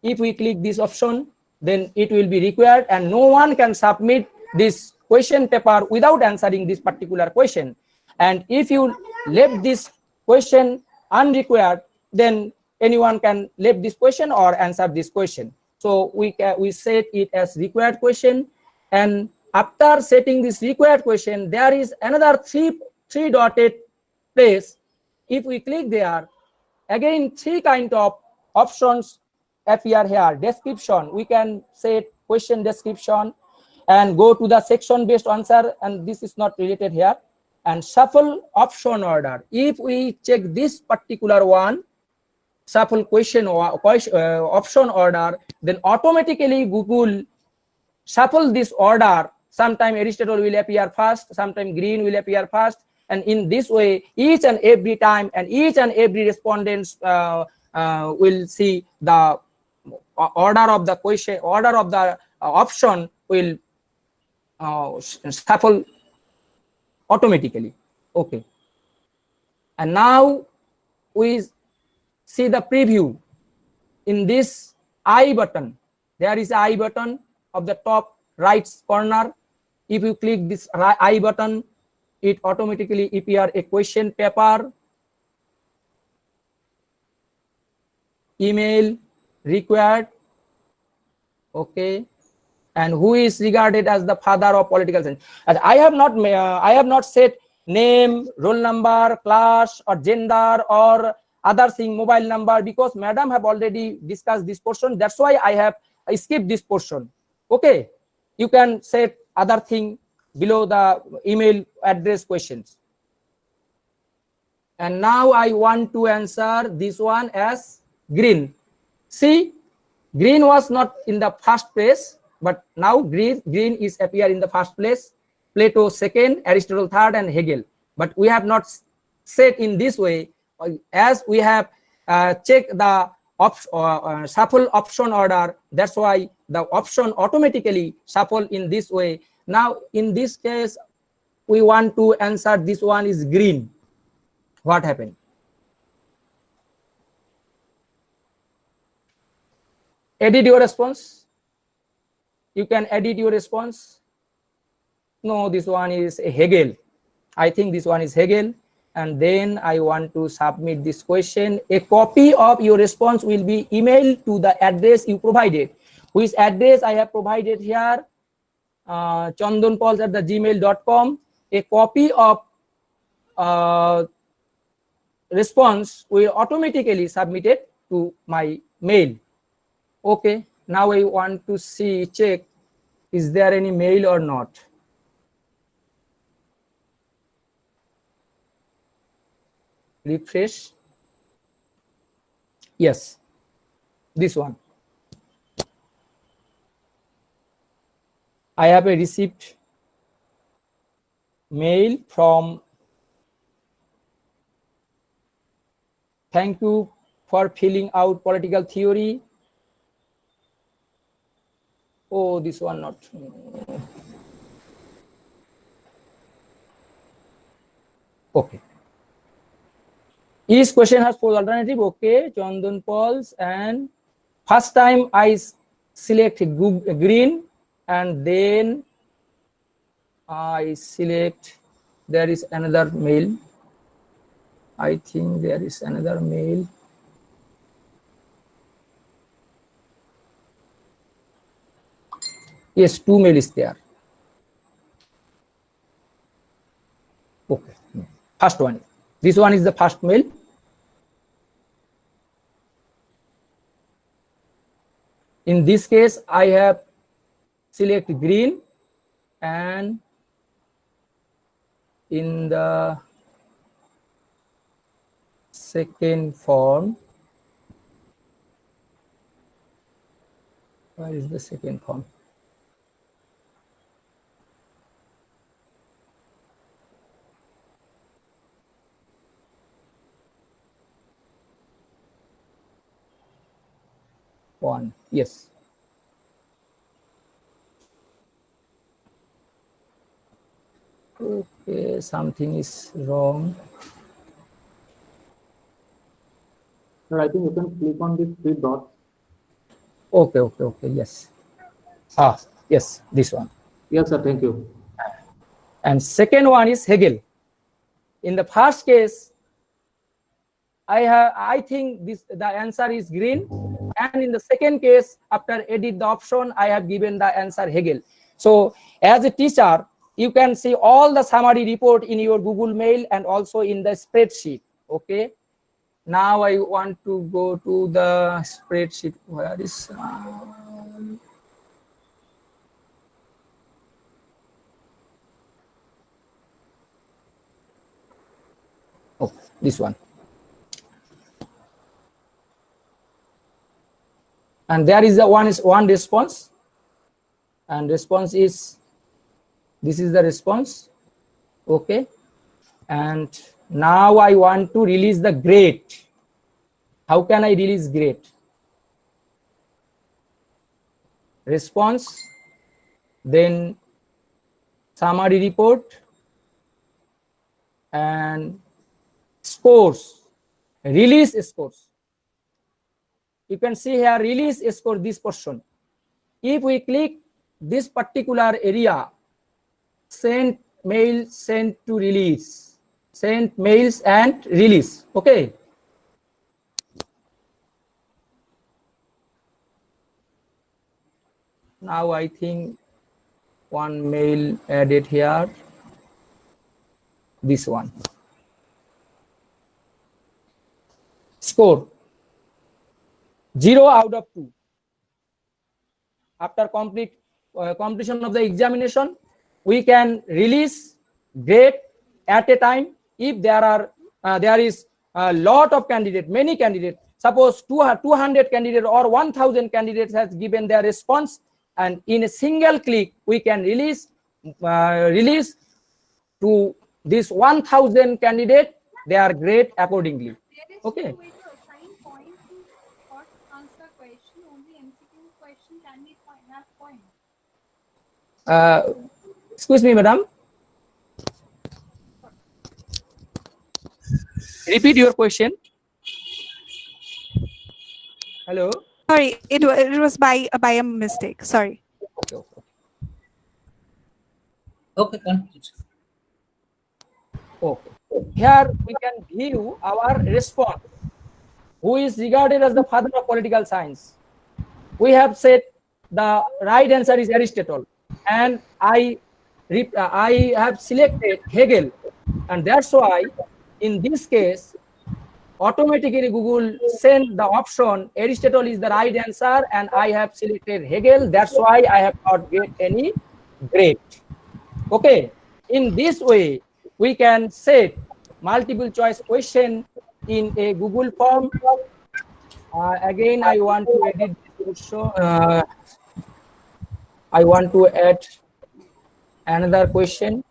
If we click this option, then it will be required, and no one can submit this question paper without answering this particular question. And if you left this question unrequired, then anyone can leave this question or answer this question. So we set it as required question, and after setting this required question, there is another three dotted place. If we click there, again 3 kind of options appear here. Description, we can set question description and go to the section based answer, and this is not related here. And shuffle option order. If we check this particular one, shuffle question or option order, then automatically Google shuffle this order. Sometime Aristotle will appear first, sometime Green will appear first, and in this way, each and every time and each and every respondents will see the order of the question, order of the option will shuffle automatically. Okay, and now we see the preview. In this I button, there is I button of the top right corner. If you click this I button, it automatically appear a question paper, email required. Okay, and who is regarded as the father of political science. As I have not set name, roll number, class, or gender, or other thing, mobile number, because madam have already discussed this portion. That's why I skipped this portion. Okay, you can set other thing below the email address questions. And now I want to answer this one as Green. See, Green was not in the first place, but now green is appear in the first place. Plato second, Aristotle third, and Hegel. But we have not set in this way, as we have checked the shuffle option order. That's why the option automatically shuffle in this way. Now in this case, we want to answer this one is Green. What happened? Edit your response. You can edit your response. No, this one is Hegel. I think this one is Hegel. And then I want to submit this question. A copy of your response will be emailed to the address you provided. Which address I have provided here? chandanpauls@gmail.com. A copy of response will automatically submitted to my mail. Okay, now I want to check, is there any mail or not? Refresh. Yes, this one. I have a received mail from, thank you for filling out political theory. Oh, this one not. Okay. Each question has 4 alternatives. Okay, Chandan Pauls, and first time I select Green, and then I select, there is another mail. I think there is another mail. Yes, 2 mail is there. Okay, first one. This one is the first mail. In this case, I have select Green, and in the second form, where is the second form? One, yes. Okay, something is wrong. Sir, I think you can click on these three dots. Okay, yes. Yes, this one. Yes, sir. Thank you. And second one is Hegel. In the first case, I think the answer is green, and in the second case, after edit the option, I have given the answer Hegel. So as a teacher, you can see all the summary report in your Google Mail and also in the spreadsheet. Okay. Now I want to go to the spreadsheet. Where is oh, this one. And there is one response, and response is, this is the response. Okay. And now I want to release the grade. How can I release grade? Response, then summary report, and scores, release scores. You can see here release score, this portion. If we click this particular area, send mail, send to release, send mails and release. Okay. Now I think one mail added here, this one. Score 0 out of 2. After completion of the examination, we can release grade at a time. If there is a lot of candidates, many candidates, suppose 200 candidates or 1000 candidates has given their response, and in a single click we can release to this 1000 candidate their grade accordingly. Okay. Excuse me, madam. Repeat your question. Hello. Sorry, it was by a mistake. Sorry. Okay, continue. Okay. Here we can view our response. Who is regarded as the father of political science? We have said the right answer is Aristotle, and I have selected Hegel, and that's why in this case automatically Google send the option Aristotle is the right answer, and I have selected Hegel. That's why I have not get any grade. Okay. In this way, we can set multiple choice question in a Google form. Again, I want to edit this also. I want to add another question.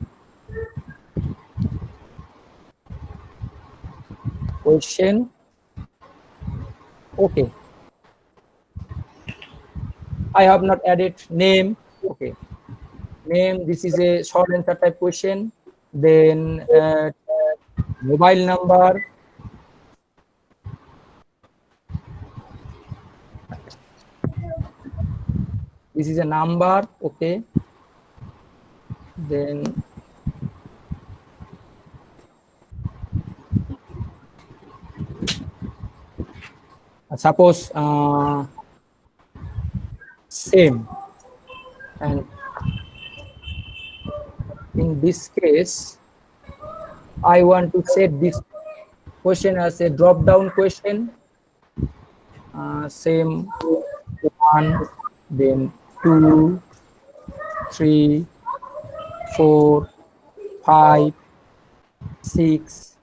Okay. I have not added name. Okay. Name, this is a short answer type question. Then mobile number. This is a number. Okay. Then suppose same, and in this case I want to set this question as a drop down question. Same 1, then 2, 3, 4, 5, 6.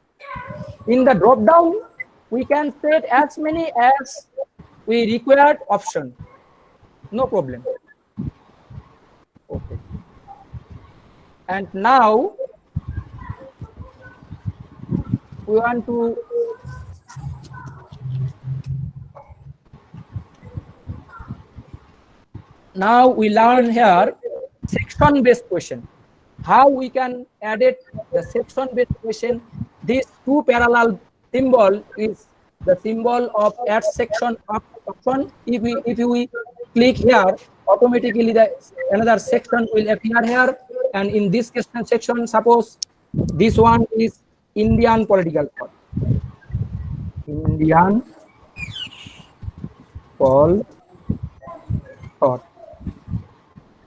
In the drop down, we can set as many as we required option. No problem. Okay. And now we want to learn here section based question. How we can edit the section based question. This two parallel symbol is the symbol of add section of option. If we click here, automatically another section will appear here. And in this question section, suppose this one is Indian political thought. Indian poll thought.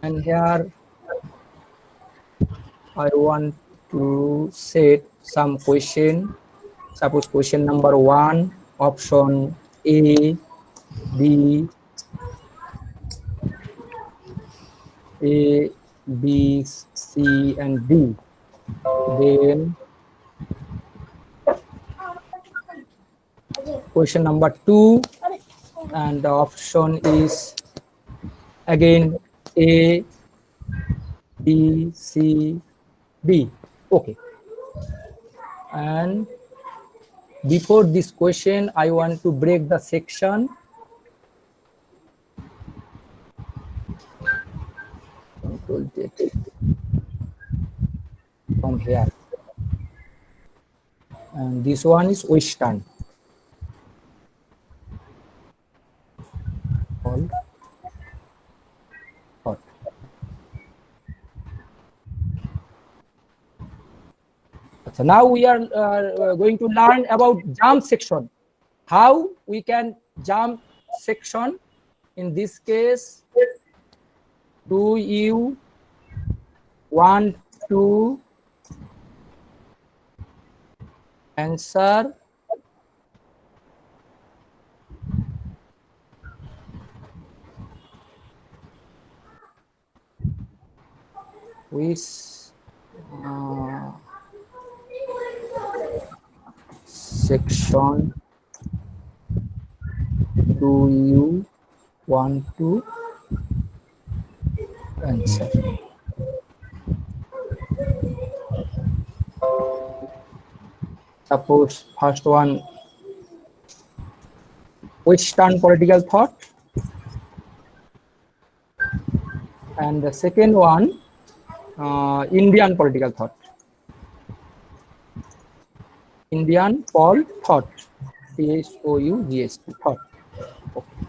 And here I want to set some question. Suppose question number 1, option A, B, C, and D. Then question number 2, and the option is again A, B, C, D. Okay. And before this question, I want to break the section. Control Z from here. And this one is Western. Hold. Hot. So now we are going to learn about jump section. How we can jump section. In this case, do you want to answer which section do you want to answer? Suppose first one, Western political thought, and the second one, Indian political thought. Indian poll thought, T-H-O-U-G-H-T, thought. Okay.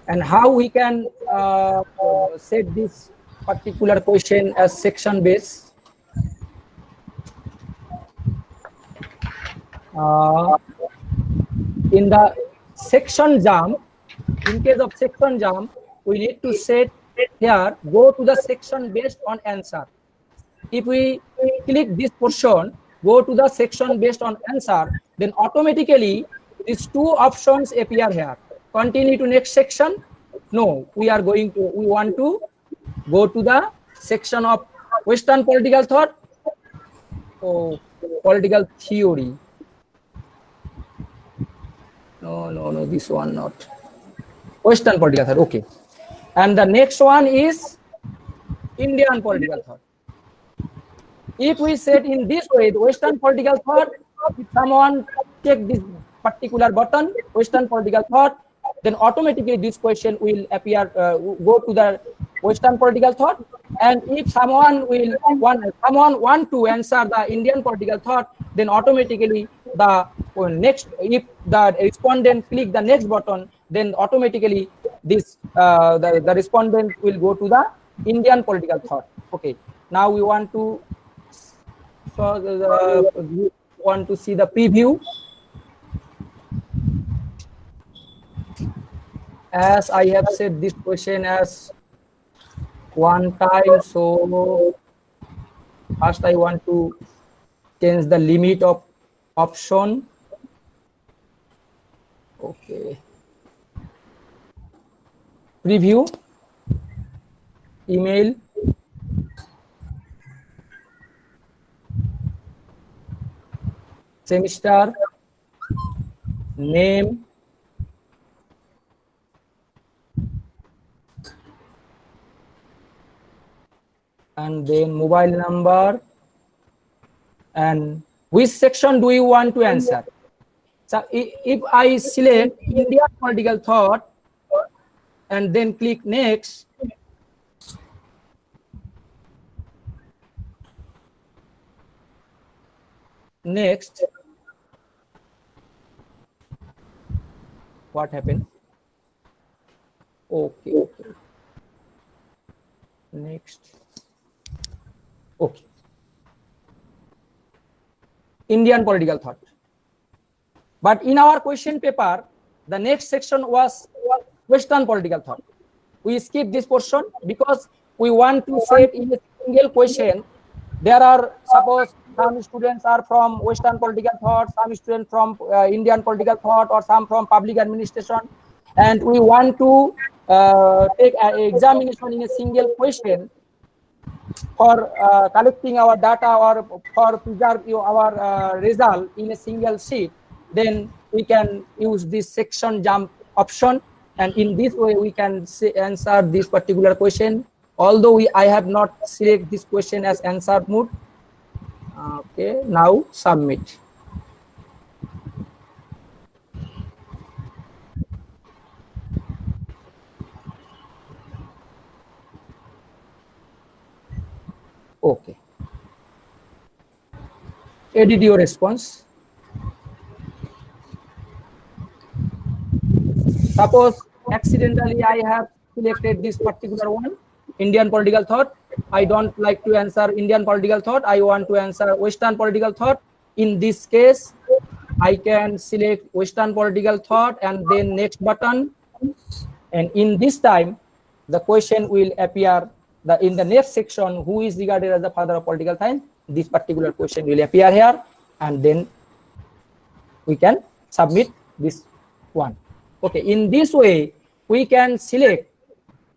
And how we can set this particular question as section based? In the section jump, in case of section jump, we need to set here, go to the section based on answer. If we click this portion, go to the section based on answer, then automatically these two options appear here. Continue to next section. No, we want to go to the section of Western political thought or political theory. No, this one not. Western political thought, okay. And the next one is Indian political thought. If we set in this way, the Western political thought, if someone check this particular button, Western political thought, then automatically this question will appear, go to the Western political thought. And if someone want to answer the Indian political thought, then automatically the next, if the respondent click the next button, then automatically this the respondent will go to the Indian political thought. Okay. Now we want to see the preview. As I have said this question as one time, so first I want to change the limit of option. Okay. Preview, email, semester, name, and then mobile number, and which section do you want to answer. So if I select Indian political thought and then click next, what happened? Okay. Next. Okay. Indian political thought. But in our question paper, the next section was Western political thought. We skip this portion because we want to set in a single question. There are, suppose some students are from Western political thought, some students from Indian political thought, or some from public administration, and we want to take an examination in a single question for collecting our data or for preserve our result in a single sheet. Then we can use this section jump option, and in this way we can answer this particular question. Although I have not select this question as answer mode. Okay, now submit. Okay. Edit your response. Suppose accidentally I have selected this particular one, Indian political thought. I don't like to answer Indian political thought. I want to answer Western political thought. In this case, I can select Western political thought and then next button. And in this time, the question will appear in the next section, who is regarded as the father of political science. This particular question will appear here, and then we can submit this one. Okay, in this way, we can select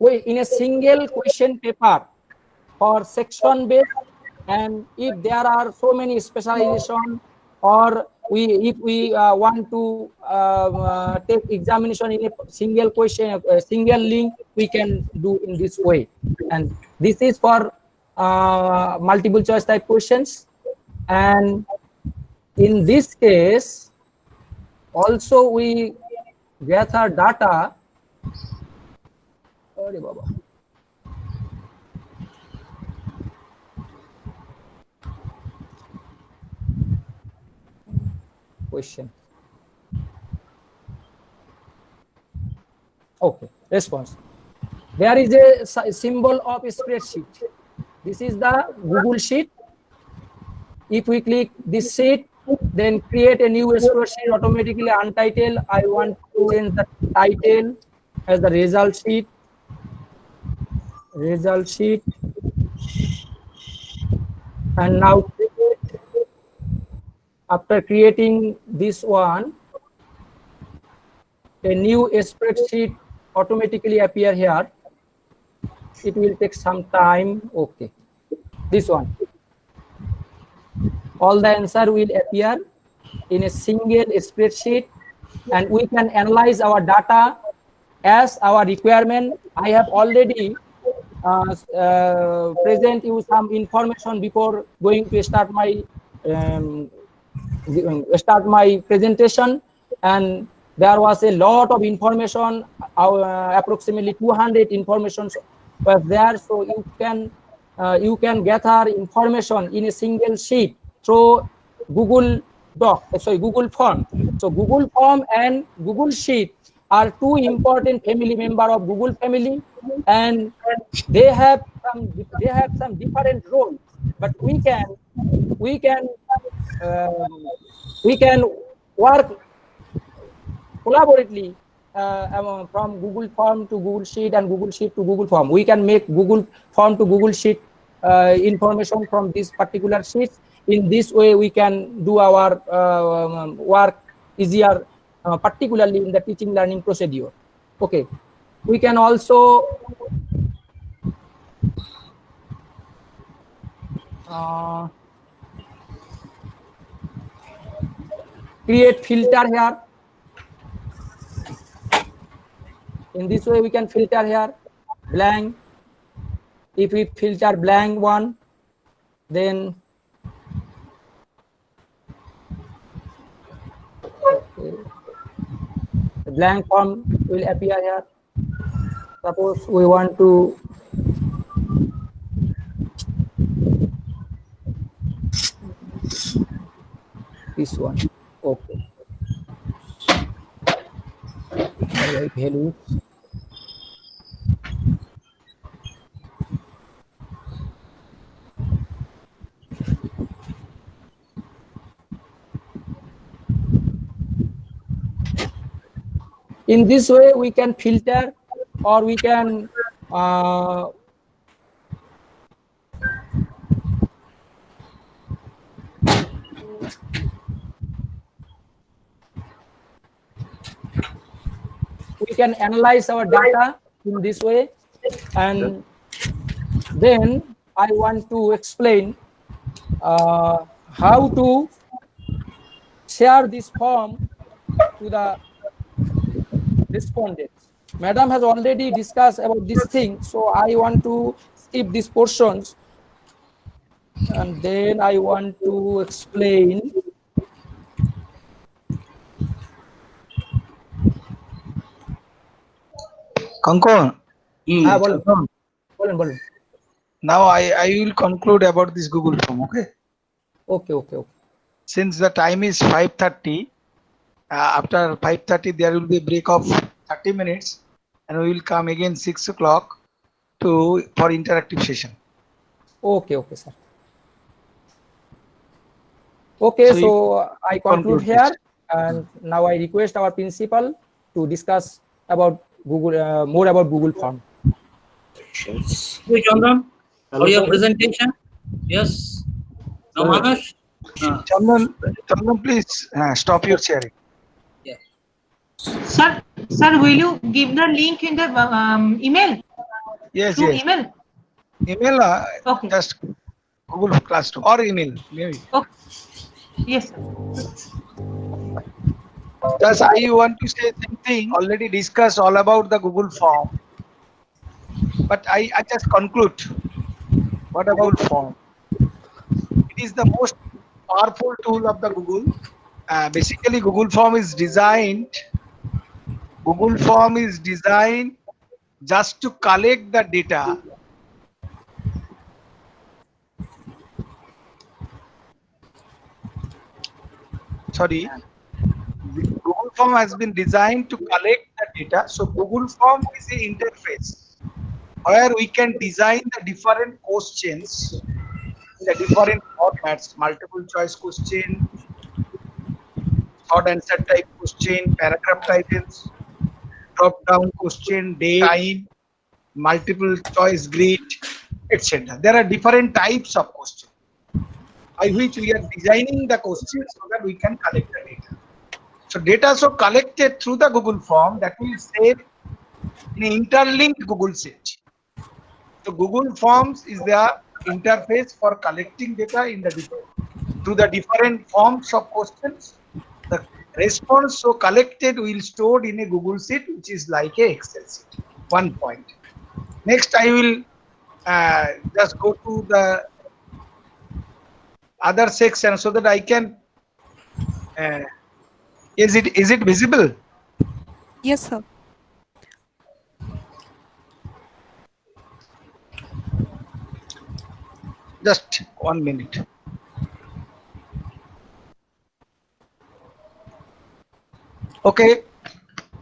in a single question paper for section based, and if there are so many specialization, or if we want to take examination in a single question, a single link, we can do in this way. And this is for multiple choice type questions. And in this case, also we gather data. Sorry, Baba. Question. Okay, response. There is a symbol of a spreadsheet. This is the Google Sheet. If we click this sheet, then create a new spreadsheet automatically untitled. I want to change the title as the result sheet. And now after creating this one, a new spreadsheet automatically appear here. It will take some time. Okay, this one. All the answer will appear in a single spreadsheet, and we can analyze our data as our requirement. I have already present you some information before going to start my presentation, and there was a lot of information. Approximately 200 information was there, so you can gather information in a single sheet through Google Form. So Google Form and Google Sheet are two important family member of Google family, and they have some different roles, but we can work collaboratively from Google Form to Google Sheet and Google Sheet to Google Form. We can make Google Form to Google Sheet information from this particular sheet. In this way, we can do our work easier, particularly in the teaching learning procedure. Okay, we can also create filter here. In this way we can filter here blank. If we filter blank one, then the blank form will appear here. Suppose we want to this one. Okay. Alright, hello. In this way we can filter, or we can analyze our data in this way. And then I want to explain how to share this form to the respondents. Madam has already discussed about this thing, so I want to skip these portions, and then I want to explain. Kankon, bolon. now I will conclude about this Google form, okay? Okay. Since the time is 5:30, after 5:30 there will be a break of 30 minutes, and we will come again 6 o'clock for interactive session. Okay, sir. Okay, so I conclude here, and now I request our principal to discuss about Google, more about Google Form. Hey, Chandan, for your presentation. Yes. Now, Manas. Chandan, please stop your sharing. Yeah. Sir, will you give the link in the email? Yes. Email? Email, okay. Just Google Classroom or email, maybe. Okay. Yes, sir. Thus, I want to say something. Already discussed all about the Google form, but I just conclude. What about form? It is the most powerful tool of the Google. Basically, Google form is designed just to collect the data. Sorry. Google form has been designed to collect the data. So Google form is the interface where we can design the different questions in the different formats: multiple choice question, short answer type question, paragraph titles, drop down question, date, time, multiple choice grid, etc. There are different types of questions by which we are designing the questions so that we can collect the data. So data so collected through the Google form that will save in an interlinked Google sheet. So Google Forms is the interface for collecting data in the through the different forms of questions. The response so collected will stored in a Google sheet, which is like a Excel sheet. 1 point. Next, I will just go to the other section so that I can. Is it visible? Yes, sir. Just 1 minute. Okay.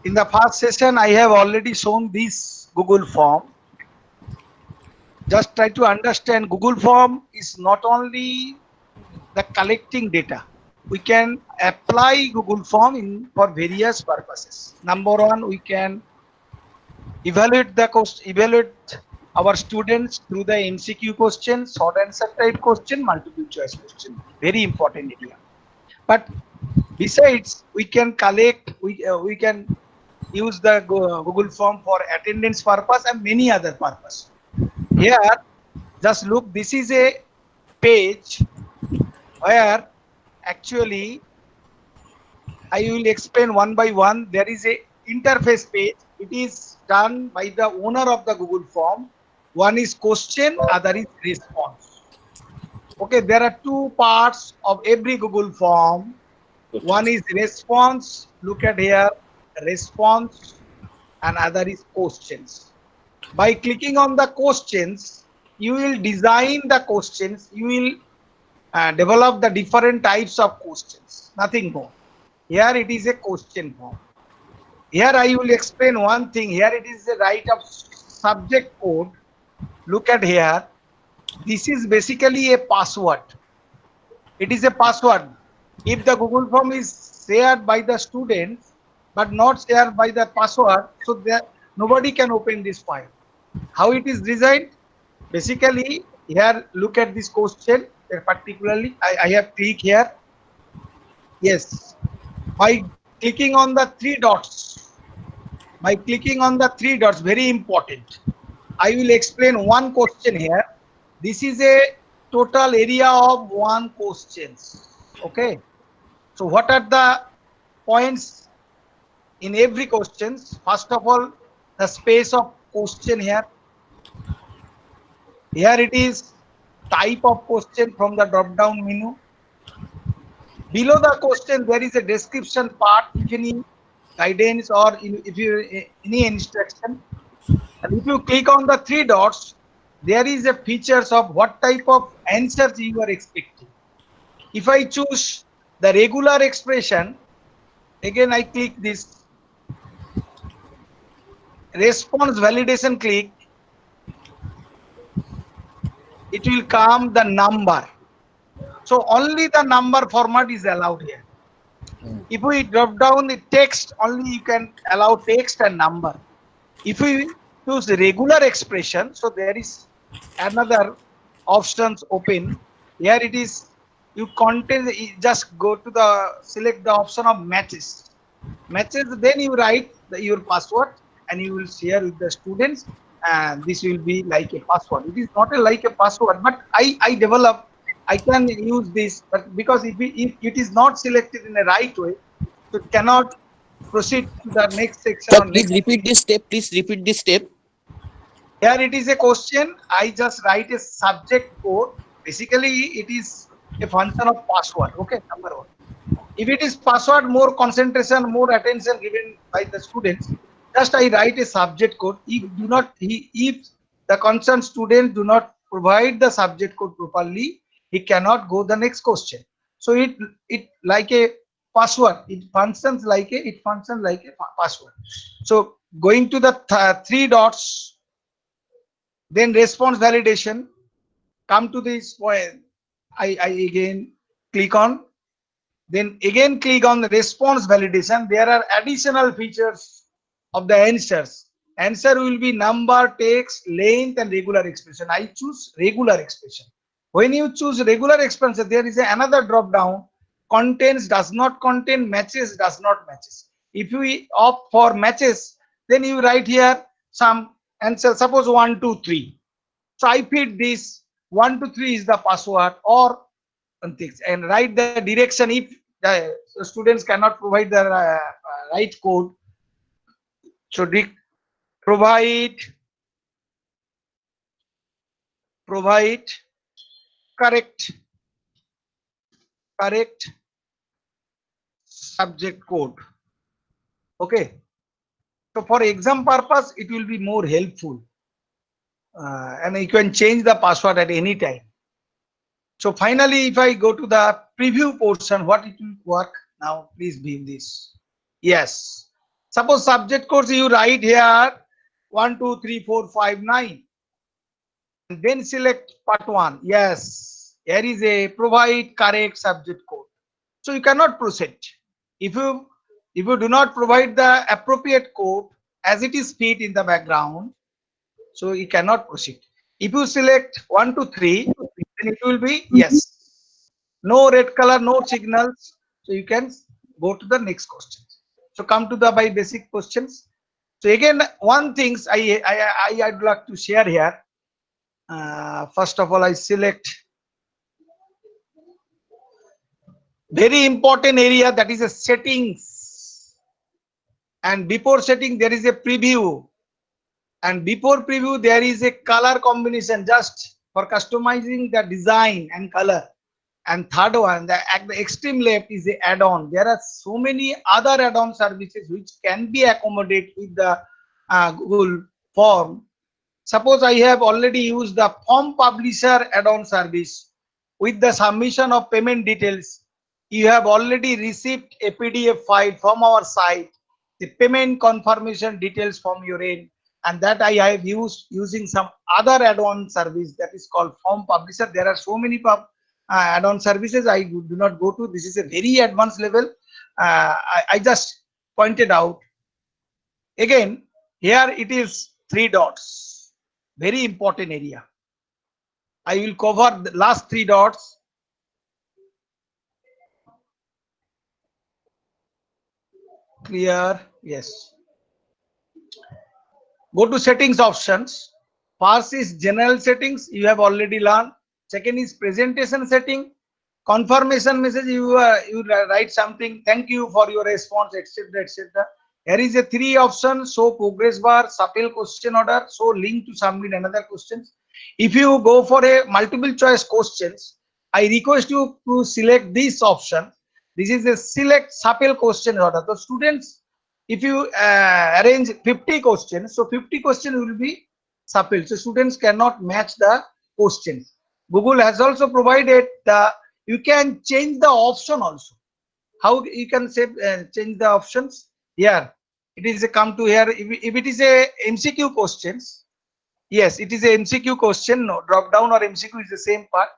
In the first session, I have already shown this Google form. Just try to understand Google form is not only the collecting data. We can apply Google form for various purposes. Number one, we can evaluate our students through the MCQ question, short answer type question, multiple choice question. Very important area. But besides, we can collect, we can use the Google form for attendance purpose and many other purposes. Here, just look, this is a page where actually I will explain one by one. There is a interface page. It is done by the owner of the Google form. One is question, other is response. Okay, there are two parts of every Google form. One is response. Look at here, response, and other is questions. By clicking on the questions, you will design the questions. You will develop the different types of questions. Nothing more. Here it is a question form. Here I will explain one thing. Here it is the right of subject code. Look at here. This is basically a password. It is a password. If the Google form is shared by the students but not shared by the password, so that nobody can open this file. How it is designed? Basically, here look at this question. Particularly, I have clicked here. Yes, by clicking on the three dots. By clicking on the three dots, very important. I will explain one question here. This is a total area of one questions. Okay. So what are the points in every questions? First of all, the space of question here. Here it is type of question from the drop down menu. Below the question there is a description part, if any guidance or if you any instruction. And if you click on the three dots, there is a features of what type of answers you are expecting. If I choose the regular expression, again I click this response validation click, it will come the number. So only the number format is allowed here. If we drop down the text, only you can allow text and number. If we choose the regular expression, so there is another options open. Here it is, you content, just go to the select the option of matches. Matches, then you write your password and you will share with the students, and this will be like a password. It is not like a password, but I develop, I can use this, but because if it is not selected in the right way, so it cannot proceed to the next section. Sir, please repeat this step. Please repeat this step. Here it is a question. I just write a subject code. Basically, it is a function of password. Okay, number one. If it is password, more concentration, more attention given by the students. Just I write a subject code. If the concerned student do not provide the subject code properly, he cannot go the next question. So it like a password. It functions like a password. So going to the three dots, then response validation. Come to this point. I again click on. Then again click on the response validation. There are additional features of the answers. Answer will be number, text, length, and regular expression. I choose regular expression. When you choose regular expression, there is another drop down. Contains, does not contain, matches, does not matches. If you opt for matches, then you write here some answer. Suppose 1, 2, 3. So I feed this 1, 2, 3 is the password, or and write the direction. If the students cannot provide the right code, so provide correct subject code. Okay, so for exam purpose it will be more helpful, and you can change the password at any time. So finally, if I go to the preview portion, what it will work now, please view this. Yes, suppose subject codes you write here 1, 2, 3, 4, 5, 9, and then select part 1. Yes, here is a provide correct subject code. So you cannot proceed if you do not provide the appropriate code as it is fit in the background. So you cannot proceed. If you select 1, 2, 3, then it will be yes. No red color, no signals. So you can go to the next question. So come to the by basic questions. So again, one things I'd like to share here. First of all, I select very important area, that is a settings, and before setting there is a preview, and before preview there is a color combination just for customizing the design and color. And third one, at the extreme left is the add-on. There are so many other add-on services which can be accommodated with the Google form. Suppose I have already used the form publisher add-on service. With the submission of payment details, you have already received a PDF file from our site, the payment confirmation details from your end, and that I have used using some other add-on service that is called form publisher. There are so many add-on services I do not go to. This is a very advanced level. I just pointed out. Again, here it is 3 dots. Very important area. I will cover the last 3 dots. Clear? Yes. Go to settings options. First is general settings. You have already learned. Second is presentation setting. Confirmation message. You write something. Thank you for your response, etc., etc. Here is a 3 options: show progress bar, supply question order, show link to submit another questions. If you go for a multiple choice questions, I request you to select this option. This is a select supply question order. So students, if you arrange 50 questions, so 50 questions will be supply. So students cannot match the questions. Google has also provided the, you can change the option also. How you can say change the options? Here it is a come to here. If it is a MCQ questions, yes, it is a MCQ question. No, drop down or MCQ is the same part.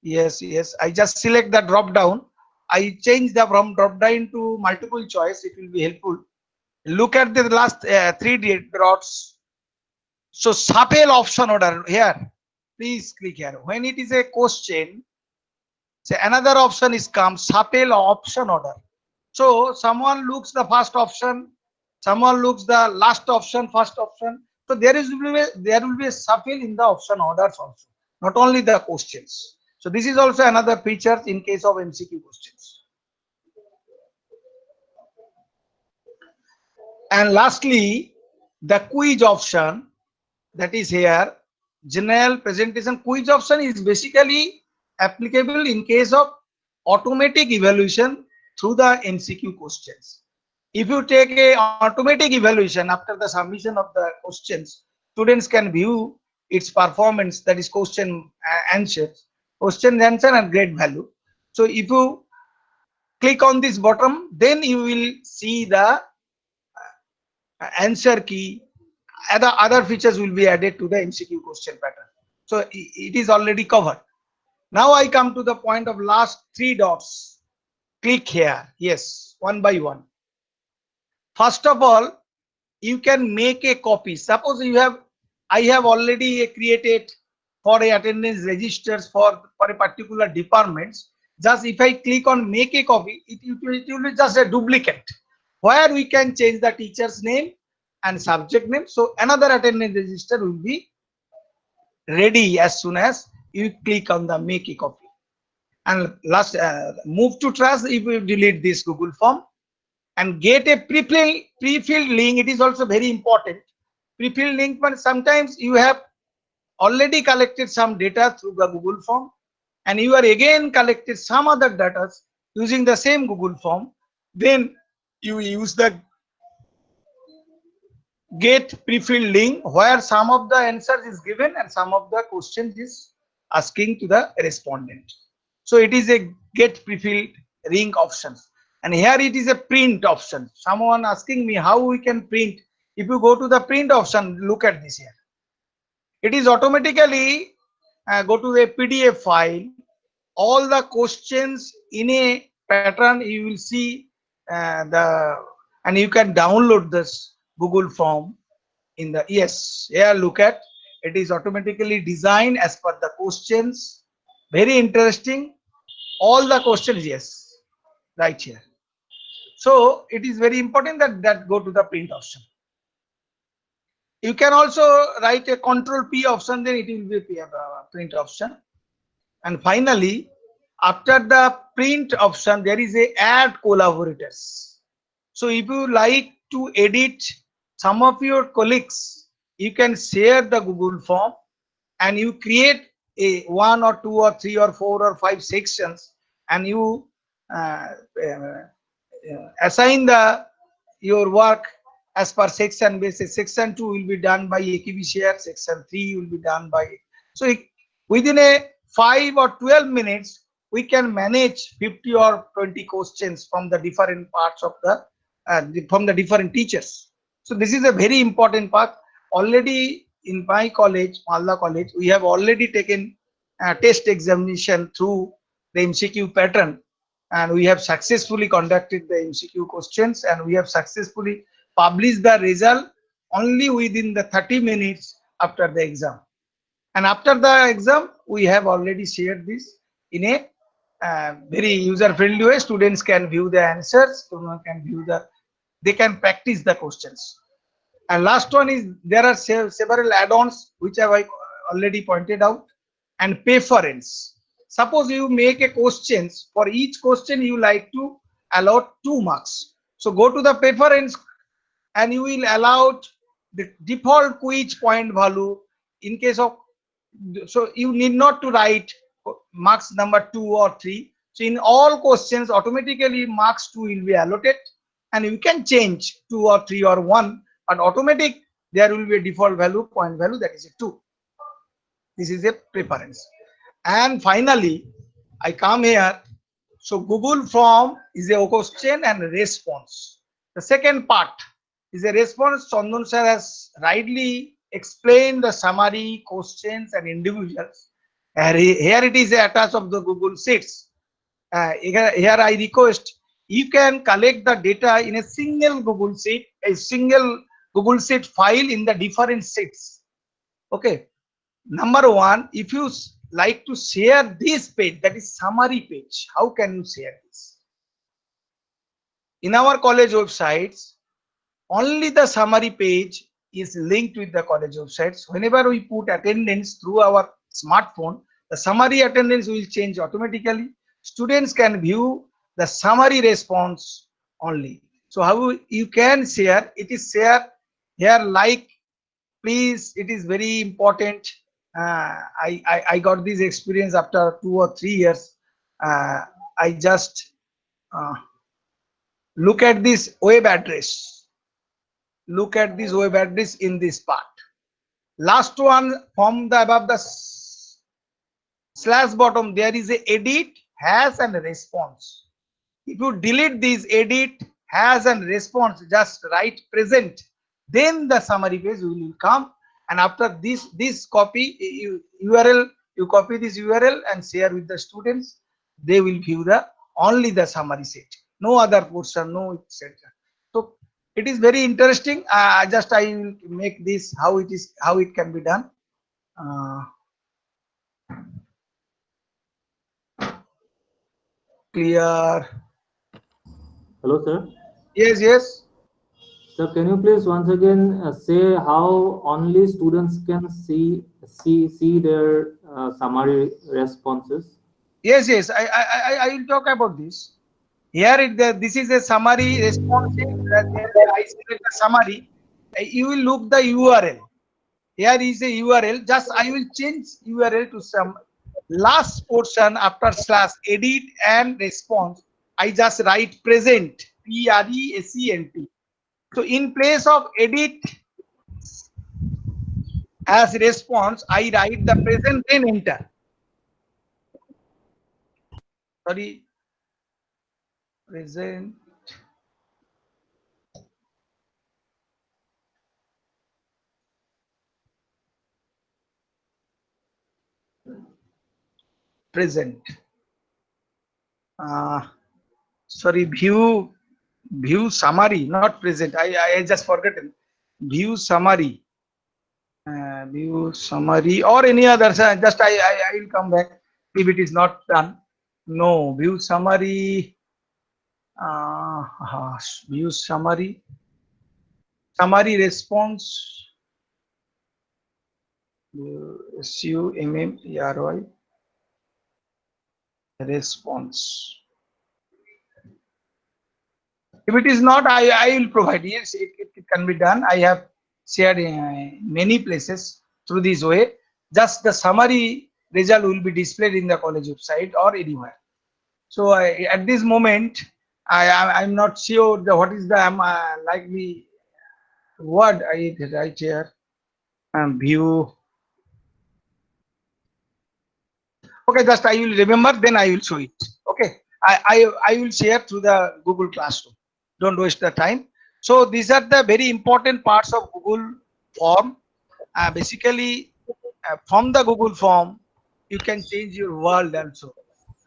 Yes. I just select the drop down. I change the from drop down to multiple choice. It will be helpful. Look at the last 3 dots. So supply option order here. Please click here. When it is a question, say another option is come supply option order. So someone looks the first option, someone looks the last option, first option. So there will be a supply in the option orders also, not only the questions. So this is also another feature in case of MCQ questions. And lastly, the quiz option, that is here. General presentation quiz option is basically applicable in case of automatic evaluation through the MCQ questions. If you take a automatic evaluation after the submission of the questions, students can view its performance, that is question answer and grade value. So if you click on this bottom, then you will see the answer key. Other features will be added to the MCQ question pattern. So it is already covered. Now I come to the point of last 3 dots. Click here. Yes, one by one. First of all, you can make a copy. Suppose I have already created for a attendance registers for a particular departments. Just if I click on make a copy, it will be just a duplicate, where we can change the teacher's name and subject name. So another attendance register will be ready as soon as you click on the make a copy. And last, move to trash. If you delete this Google form and get a pre-filled link, it is also very important. Pre-filled link, but sometimes you have already collected some data through the Google form, and you are again collected some other data using the same Google form. Then you use the get pre-filled link, where some of the answers is given and some of the questions is asking to the respondent. So it is a get pre-filled link options. And here it is a print option. Someone asking me how we can print. If you go to the print option, look at this here. It is automatically go to a PDF file. All the questions in a pattern you will see and you can download this Google form in the here. Look at it is automatically designed as per the questions. Very interesting. All the questions right here. So it is very important that go to the print option. You can also write a Control P option, then it will be a print option. And finally, after the print option, there is a add collaborators. So if you like to edit some of your colleagues, you can share the Google form and you create a 1 or 2 or 3 or 4 or 5 sections, and you assign your work as per section basis. Section 2 will be done by AKB share, section 3 will be done by. So within a 5 or 12 minutes, we can manage 50 or 20 questions from the different parts of from the different teachers. So this is a very important part. Already in my college, Malda College, we have already taken test examination through the MCQ pattern, and we have successfully conducted the MCQ questions, and we have successfully published the result only within the 30 minutes after the exam. And after the exam, we have already shared this in a very user-friendly way. Students can view the answers, students can view they can practice the questions. And last one is, there are several add-ons which I have already pointed out. And preference. Suppose you make a questions, for each question you like to allot 2 marks. So go to the preference and you will allow the default quiz point value in case of, so you need not to write marks number 2 or 3. So in all questions automatically marks 2 will be allotted, and you can change 2 or 3 or 1, but automatic there will be a default value, point value, that is a 2. This is a preference. And finally, I come here. So Google form is a question and response. The second part is a response. Chandan sir has rightly explained the summary, questions and individuals. Here it is attached of the Google Sheets. Here I request you can collect the data in a single Google Sheet, a single Google Sheet file in the different sheets. Okay. Number one, if you like to share this page, that is summary page, how can you share this? In our college websites, only the summary page is linked with the college websites. Whenever we put attendance through our smartphone, the summary attendance will change automatically. Students can view the summary response only. So how you can share? It is share here, like, please, it is very important. I got this experience after 2 or 3 years. I just look at this web address. Look at this web address in this part. Last one from the above the slash bottom, there is a edit, has and response. If you delete this edit, has and response, just write present, then the summary page will come. And after this copy URL, you copy this URL and share with the students. They will view only the summary set, no other portion, no etc. So it is very interesting. I will make this how it can be done. Clear? Hello, sir. Yes, yes. Sir, can you please once again say how only students can see their summary responses? Yes, yes. I will talk about this. Here this is a summary response. I select the summary. You will look the URL. Here is a URL. Just I will change URL to some last portion after slash edit and response. I just write present, present. So in place of edit as response, I write the present, then enter. Sorry, present. Present. Sorry, view summary, not present. I just forgotten. View summary. View summary or any other. Just I will come back if it is not done. No, view summary. View summary. Summary response. SUMMERY. response. If it is not, I will provide. Yes, it can be done. I have shared many places through this way. Just the summary result will be displayed in the college website or anywhere. So at this moment, I'm not sure what is the like the word I write here. View. Okay, just I will remember, then I will show it. Okay, I will share through the Google Classroom. Don't waste the time. So these are the very important parts of Google Form. Basically, from the Google Form, you can change your world also.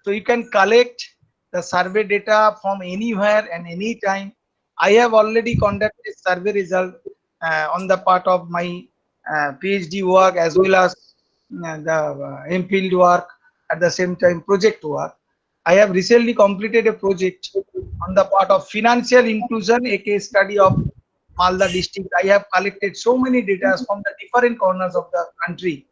So you can collect the survey data from anywhere and anytime. I have already conducted survey result on the part of my PhD work as well as the MPhil work, at the same time project work. I have recently completed a project on the part of financial inclusion, a case study of Malda district. I have collected so many data from the different corners of the country.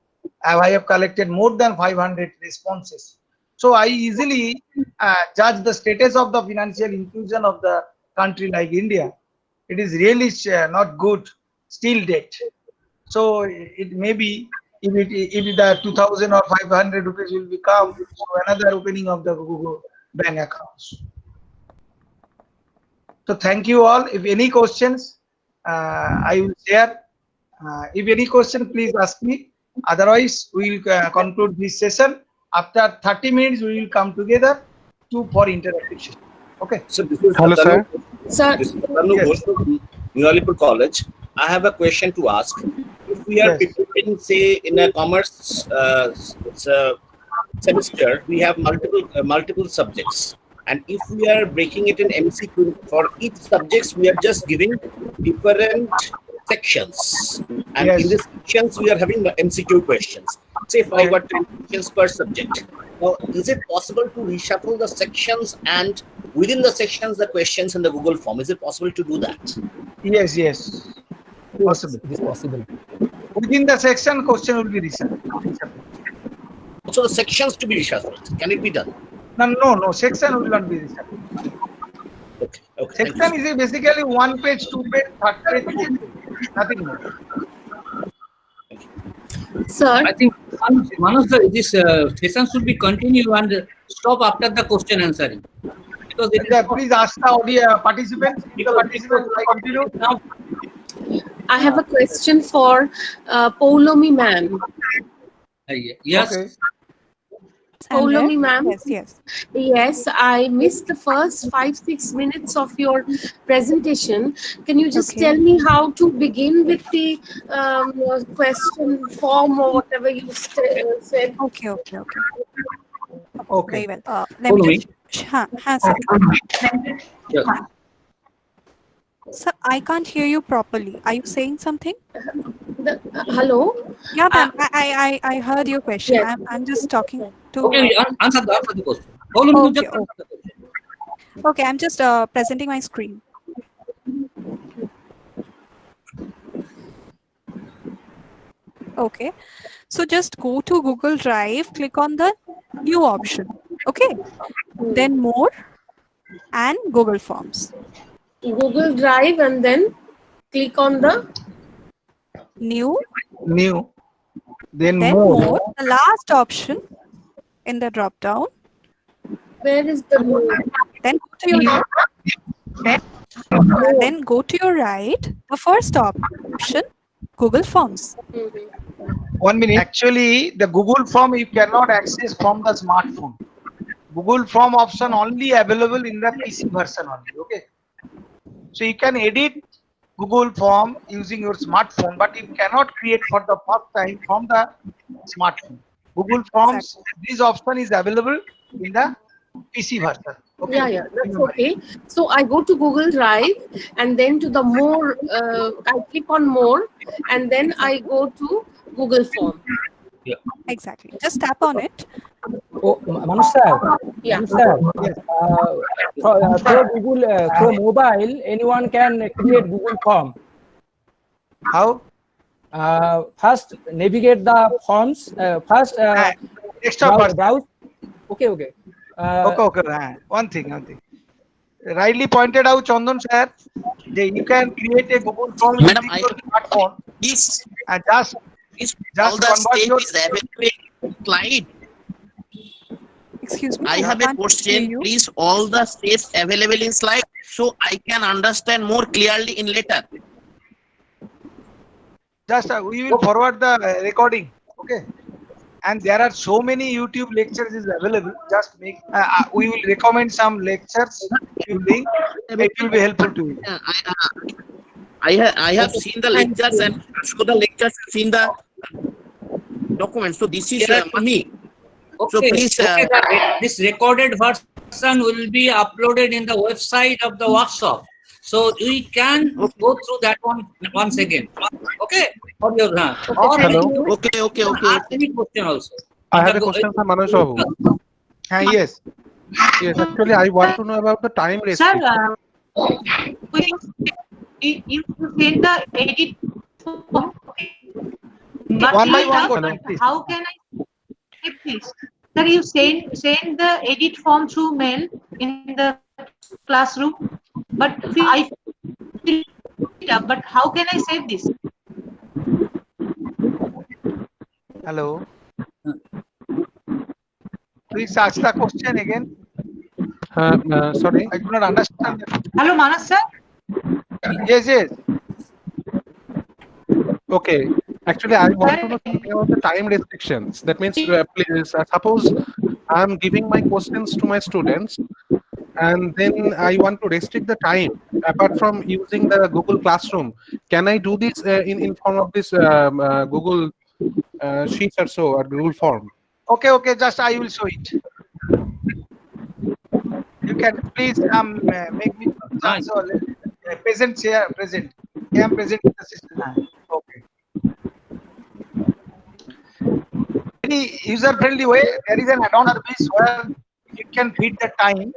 I have collected more than 500 responses. So I easily judge the status of the financial inclusion of the country like India. It is really not good, still debt. So it may be, if the 2000 or 500 rupees will become, so another opening of the Google bank accounts. So thank you all. If any questions, I will share. If any question, please ask me. Otherwise, we will conclude this session. After 30 minutes, we will come together for interactive session. Okay. So this is Hello, sir. Sir, This is Tanu Yes. from Newalipur College. I have a question to ask. If we are Yes. preparing, say, in a commerce semester, we have multiple subjects, and if we are breaking it in MCQ for each subjects, we are just giving different sections, and Yes. in these sections we are having the MCQ questions. Say 5 or 10 questions per subject. Now, is it possible to reshuffle the sections and within the sections the questions in the Google form? Is it possible to do that? Yes, yes. Possible. It is possible. Within the section, question will be reshuffled. So the sections to be reshuffled. Can it be done? No, section will not be reshuffled. Okay. Thank you. Section is basically 1 page, 2 page, 3rd page, 4th page. Nothing more. sir, I think one of this session should be continue and stop after the question answering. Because it is Please ask the audio participants. If the participants will continue. now I have a question for Poulomi ma'am. yes. Okay. Poulomi ma'am. Yes. Yes, I missed the first 5-6 minutes of your presentation. Can you just Okay. tell me how to begin with the question form or whatever you said? Okay. Okay. Very well. Let me Following. just. Sir. Yes. Sir, I can't hear you properly. Are you saying something? Hello? Yeah, ma'am. I heard your question. Yes. I'm just talking to. Okay, answer the question. Follow me, just Okay, answer the question. Okay, I'm just presenting my screen. Okay, so just go to Google Drive, click on the new option. Okay, then more and Google Forms. Google Drive and then click on the New, New. Then then more. more. The last option in the drop down. where is the Then go to your then go to your right. The first option, Google Forms. 1 minute. Actually, the Google Form you cannot access from the smartphone. Google Form option only available in the PC version only. Okay. So you can edit Google Form using your smartphone, but you cannot create for the first time from the smartphone. Google Forms, this option is available in the PC version. Okay. Yeah, that's okay. So I go to Google Drive and then to the more, I click on more and then I go to Google Form. Exactly. Just tap on it. Oh, Manush sir. Yeah. Manush sir, through Google, through mobile, anyone can create Google Form. How? First, navigate the forms. First, Desktop version. browse. Okay. Okay. One thing. Rightly pointed out, Chandan sir, that you can create a Google form Madam, using your smartphone Please, and just all the convert state your. is available in slide. Excuse me. I have a can't hear question. you. Please, all the states available in slide so I can understand more clearly in later. Just we will forward the recording, okay? And there are so many YouTube lectures is available. Just make. We will recommend some lectures. You link. It will be helpful to you. I have seen the lectures and show the lectures and seen the documents. So this is me. So please, this recorded version will be uploaded in the website of the workshop. So we can go through that one once again. Okay? Hello. Okay. Ask any question also. I have a question for Manoj Babu. Yes. Yes, actually, I want to know about the time restriction. Sir, you send the edit form, but One by one, how can I save this? Sir, you send the edit form through mail in the classroom, but I fill it up. But how can I save this? Hello. Please ask the question again. Sorry. I do not understand. Hello, Manas sir. Yes. Okay. Actually, I want to know something about the time restrictions. That means, please, suppose I'm giving my questions to my students, and then I want to restrict the time. Apart from using the Google Classroom, can I do this in form of this Google Sheets or so, or Google Form? Okay. Just I will show it. You can please make me present here. Present. I am present in the system. Okay. Any user-friendly way, there is an add-on service where you can feed the time.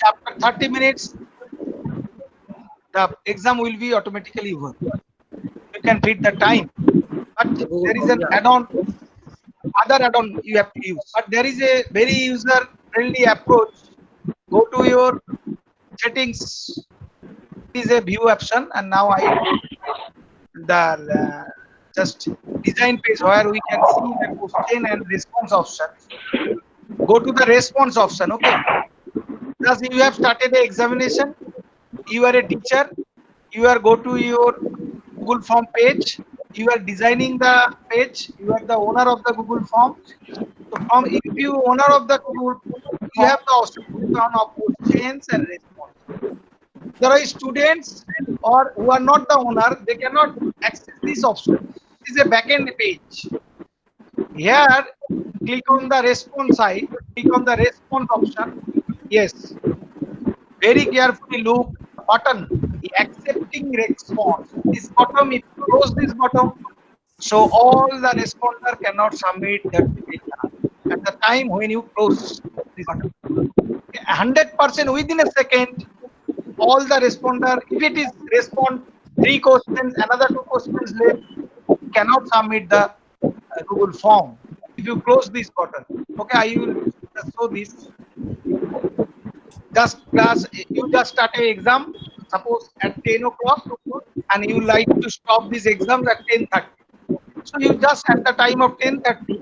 After 30 minutes, the exam will be automatically over. You can feed the time, but there is an add-on, other add-on you have to use. But there is a very user-friendly approach. Go to your settings. This is a view option, and now I the just design page where we can see the question and response option. Go to the response option. Okay. Just you have started the examination. You are a teacher. You are go to your Google Form page. You are designing the page. You are the owner of the Google Form. So if you owner of the Google, you have the option of questions and response. There are students or who are not the owner, they cannot access this option. This is a backend page. Here, click on the response side, click on the response option. Yes. Very carefully look button, accepting response. This bottom, if you close this bottom, so all the responder cannot submit that data at the time when you close this button. 100% within a second, all the responder, if it is respond 3 questions, another 2 questions left, cannot submit the Google Form. If you close this button, okay, I will just show this. You just start an exam, suppose at 10 o'clock, and you like to stop these exams at 10:30. So you just at the time of 10:30,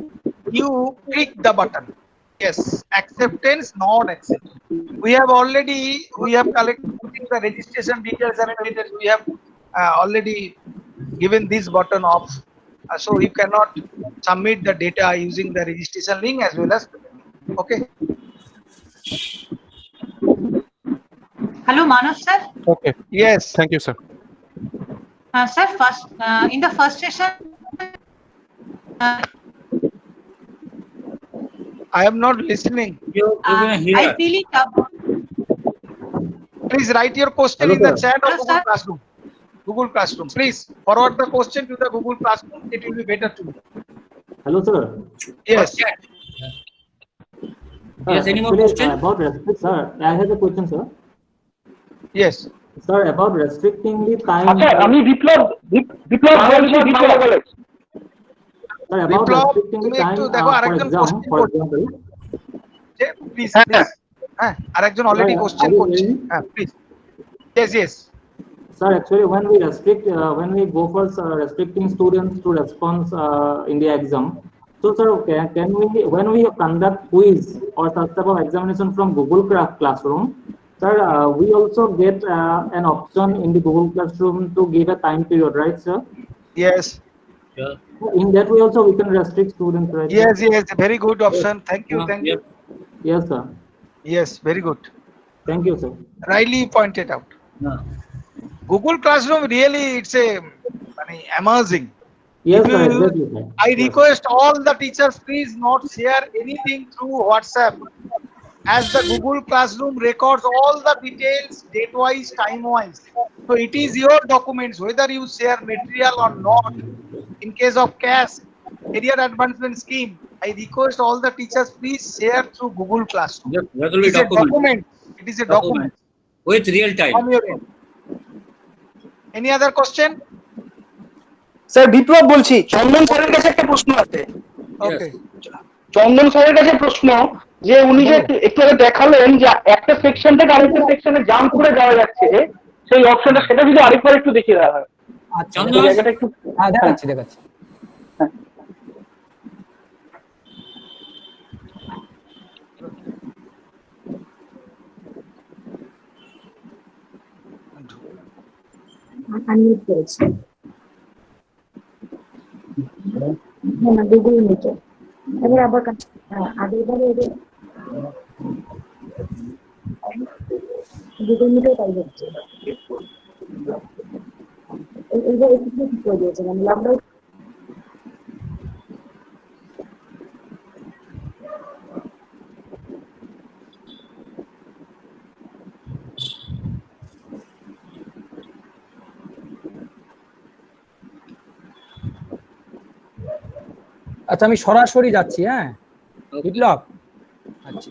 you click the button. Yes, acceptance, not acceptance. We have collected the registration details and details. We have already given this button off. So you cannot submit the data using the registration link as well as. Okay. Hello, Manoj sir. Okay. Yes. Thank you, sir. Sir, first in the first session, I am not listening. I fill it up. Please write your question in the chat of Google Classroom. Google Classroom. Please forward the question to the Google Classroom. It will be better to me. Hello, sir. Yes. Yes, any more question? About restrict, sir. I have a question, sir. Yes. Sir, about restricting the time. আচ্ছা আমি বিপ্লব বলছি বিপ্লব Sir, about restricting the time দেখো for আরেকজন exam, for example. Please please হ্যাঁ আরেকজন already question করছে হ্যাঁ please yes yes Sir, actually, when we restrict, when we go for restricting students to response in the exam, so sir, can we, when we conduct quiz or such type of examination from Google Classroom, sir, we also get an option in the Google Classroom to give a time period, right, sir? yes In that way also we can restrict students, right? yes sir? yes very good option thank you Yes, sir. yes very good Thank you, sir. rightly pointed out Google Classroom really it's a amazing. Yes, sir, exactly, sir. I request all the teachers please not share anything through WhatsApp, as the Google Classroom records all the details date wise, time wise. So it is your documents whether you share material or not. In case of CAS, Career Advancement Scheme, I request all the teachers please share through Google Classroom. That will be It is a document. It is a document with real time. from your end. Any other question? Sir Biplab বলছি, চন্দন স্যারের কাছে একটা প্রশ্ন আছে। Okay. চন্দন স্যারের কাছে প্রশ্ন যে উনি যে একটু আগে দেখালেন যে একটা সেকশন থেকে আরেকটা সেকশনে জাম্প করে যাওয়া যাচ্ছে, সেই অপশনটা সেটা যদি আরেকবার একটু দেখিয়ে দেওয়া হয়। আচ্ছা জায়গাটা একটু দেখাচ্ছি আনমিউট করেছি হ্যাঁ গুগল মিটে এবার আবার আগেরবারে গুগল মিটেও তাই হচ্ছে এইবার একটু ঠিক করে দিয়েছে মানে লকডাউন আচ্ছা আমি সরাসরি যাচ্ছি হ্যাঁ বিপ্লব আচ্ছা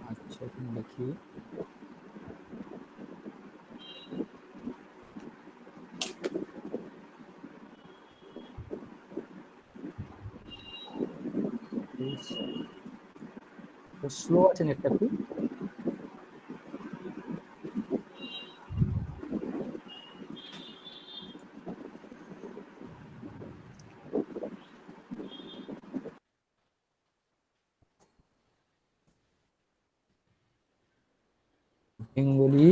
আচ্ছা এখানে দেখি স্লো আছে নেটটা একটু বেঙ্গলি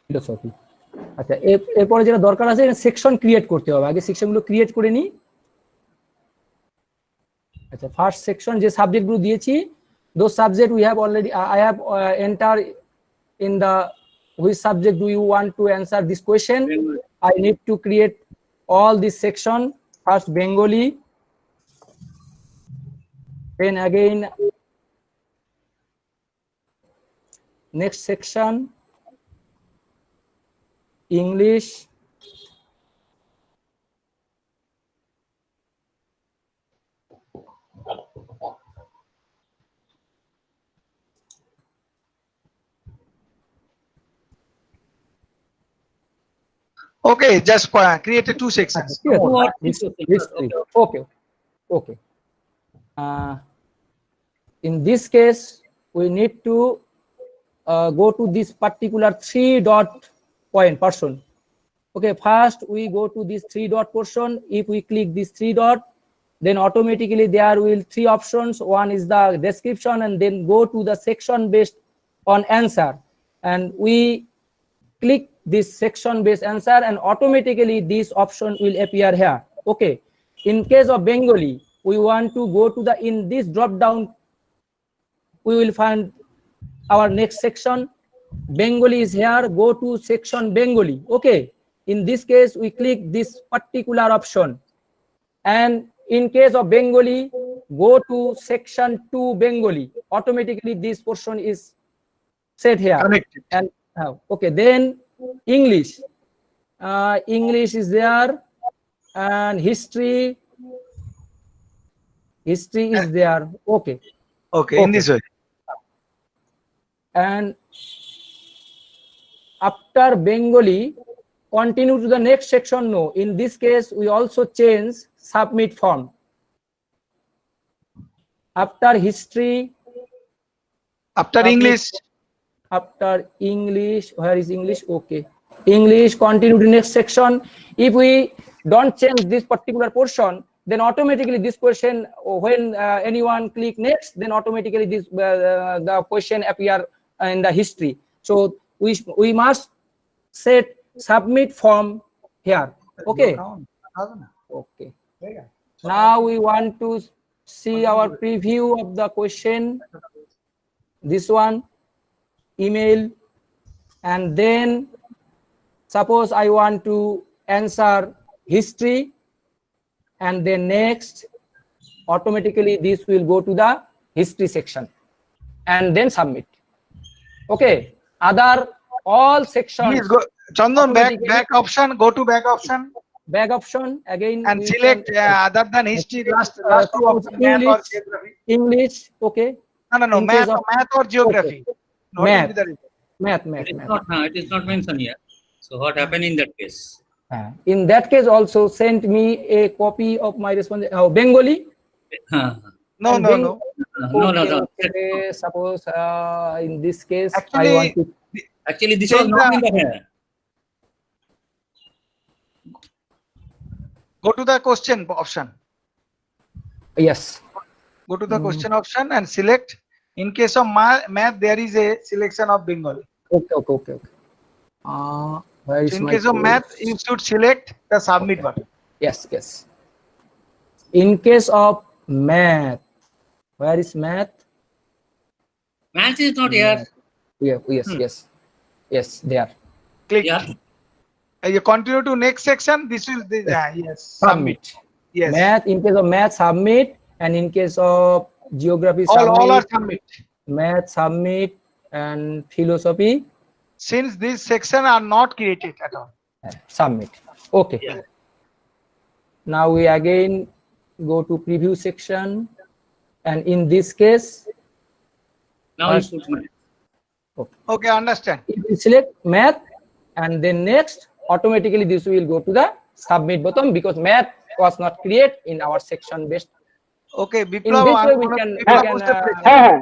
ফিলোসফি আচ্ছা এরপরে যেটা দরকার আছে সেকশন ক্রিয়েট করতে হবে আগে সেকশনগুলো ক্রিয়েট করে নিই আচ্ছা ফার্স্ট সেকশন যে সাবজেক্টগুলো দিয়েছি those subject we have already I have entered in the which subject do you want to answer this question I need to create all this section first Bengali then again next section English Okay, just create two sections. Okay. In this case, we need to go to this particular 3-dot point portion. Okay, first we go to this 3-dot portion. If we click this 3-dot, then automatically there will 3 options. One is the description, and then go to the section based on answer. And we click this section based answer, and automatically this option will appear here. Okay, in case of Bengali, we want to go to the in this drop down we will find our next section. Bengali is here, go to section Bengali. Okay, in this case we click this particular option, and in case of Bengali go to section 2 Bengali. Automatically this portion is set here. Connected. And okay, then English. English is there, and history is there. Okay. Okay, in this way. And after Bengali, continue to the next section. No, in this case, we also change submit form. After history. After English. After English, where is English? Okay. English, continue to next section. If we don't change this particular portion, then automatically this question, when anyone click next, then automatically this the question appear in the history. So we must set submit form here. Okay. Okay. Now we want to see our preview of the question. This one, email, and then suppose I want to answer history, and then next, automatically this will go to the history section, and then submit. Okay. Other all sections. Please go, Chandan, back option. Go to back option. Back option again. And select other than history. Last two options. Math or geography. English. Okay. No. Math or geography. Okay. Math. It is not mentioned here. So what happened in that case? In that case, also send me a copy of my response. Bengali. No. Okay. Suppose in this case, actually, I want to. Actually, this was not in the here. Go to the question option. Yes. Go to the question option and select. In case of math, there is a selection of Bengali. Okay. Where is in case of math, you should select the submit button. Yes. In case of math, where is math? Math is not here. Yes, there. Click. Yeah. You continue to next section. This will yes. Submit. Yes. Math. In case of math, submit, and in case of geography, all are submit. Math, submit, and philosophy. Since these sections are not created at all. Submit. Okay. Yeah. Now we again go to preview section, and in this case, now you put math. Okay, understand. If you select math and then next, automatically this will go to the submit button because math was not created in our section based. Okay, in this way we can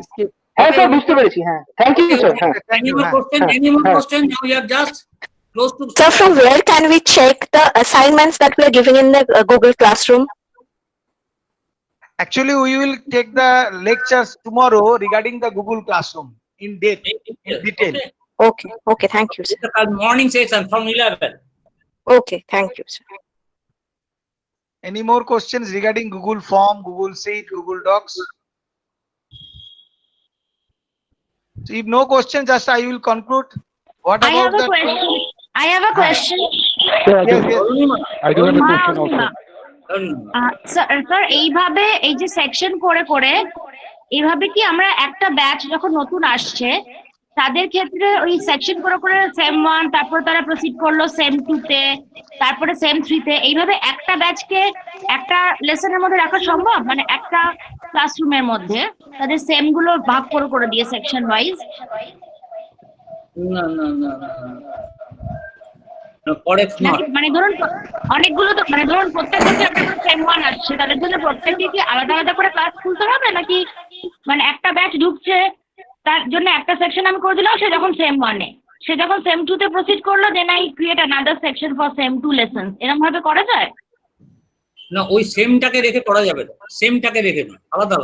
skip. Thank you, sir. Any more question? Now you are just close to. So from where can we check the assignments that we are giving in the Google Classroom? Actually, we will take the lectures tomorrow regarding the Google Classroom in depth, in detail. Okay, thank you, sir. Morning session from 11. Okay, thank you, sir. Any more questions regarding Google Form, Google Sheet, Google Docs? So if no question, just I will conclude. What I about have a that? question. I have a question. Yes. I do have a question also. Sir এইভাবে এই যে section করে এইভাবে কি আমরা একটা batch যখন নতুন আসছে তাদের ক্ষেত্রে ওই সেকশন করে সেম 1 তারপর তারা প্রসিড করলো সেম 2 তে তারপরে সেম 3 তে এইভাবে একটা ব্যাচকে একটা লেসনের মধ্যে রাখা সম্ভব মানে একটা ক্লাসরুমের মধ্যে তাদের সেম গুলো ভাগ করে দিয়ে সেকশন ওয়াইজ না মানে ধরুন অনেকগুলো তো মানে ধরুন প্রত্যেকটা একটা সেম 1 আসছে তাদের জন্য প্রত্যেকটি কি আলাদা করে ক্লাস খুলতে হবে নাকি মানে একটা ব্যাচ ঢুকছে তার জন্য একটা সেকশন আমি করে দিলাম সে যখন সেম 1 এ সে যখন সেম 2 তে প্রসিড করলো then I create another section for same 2 lessons এরকম ভাবে করা যায় না ওই সেমটাকে রেখে করা যাবে না সেমটাকে রেখে না আলাদা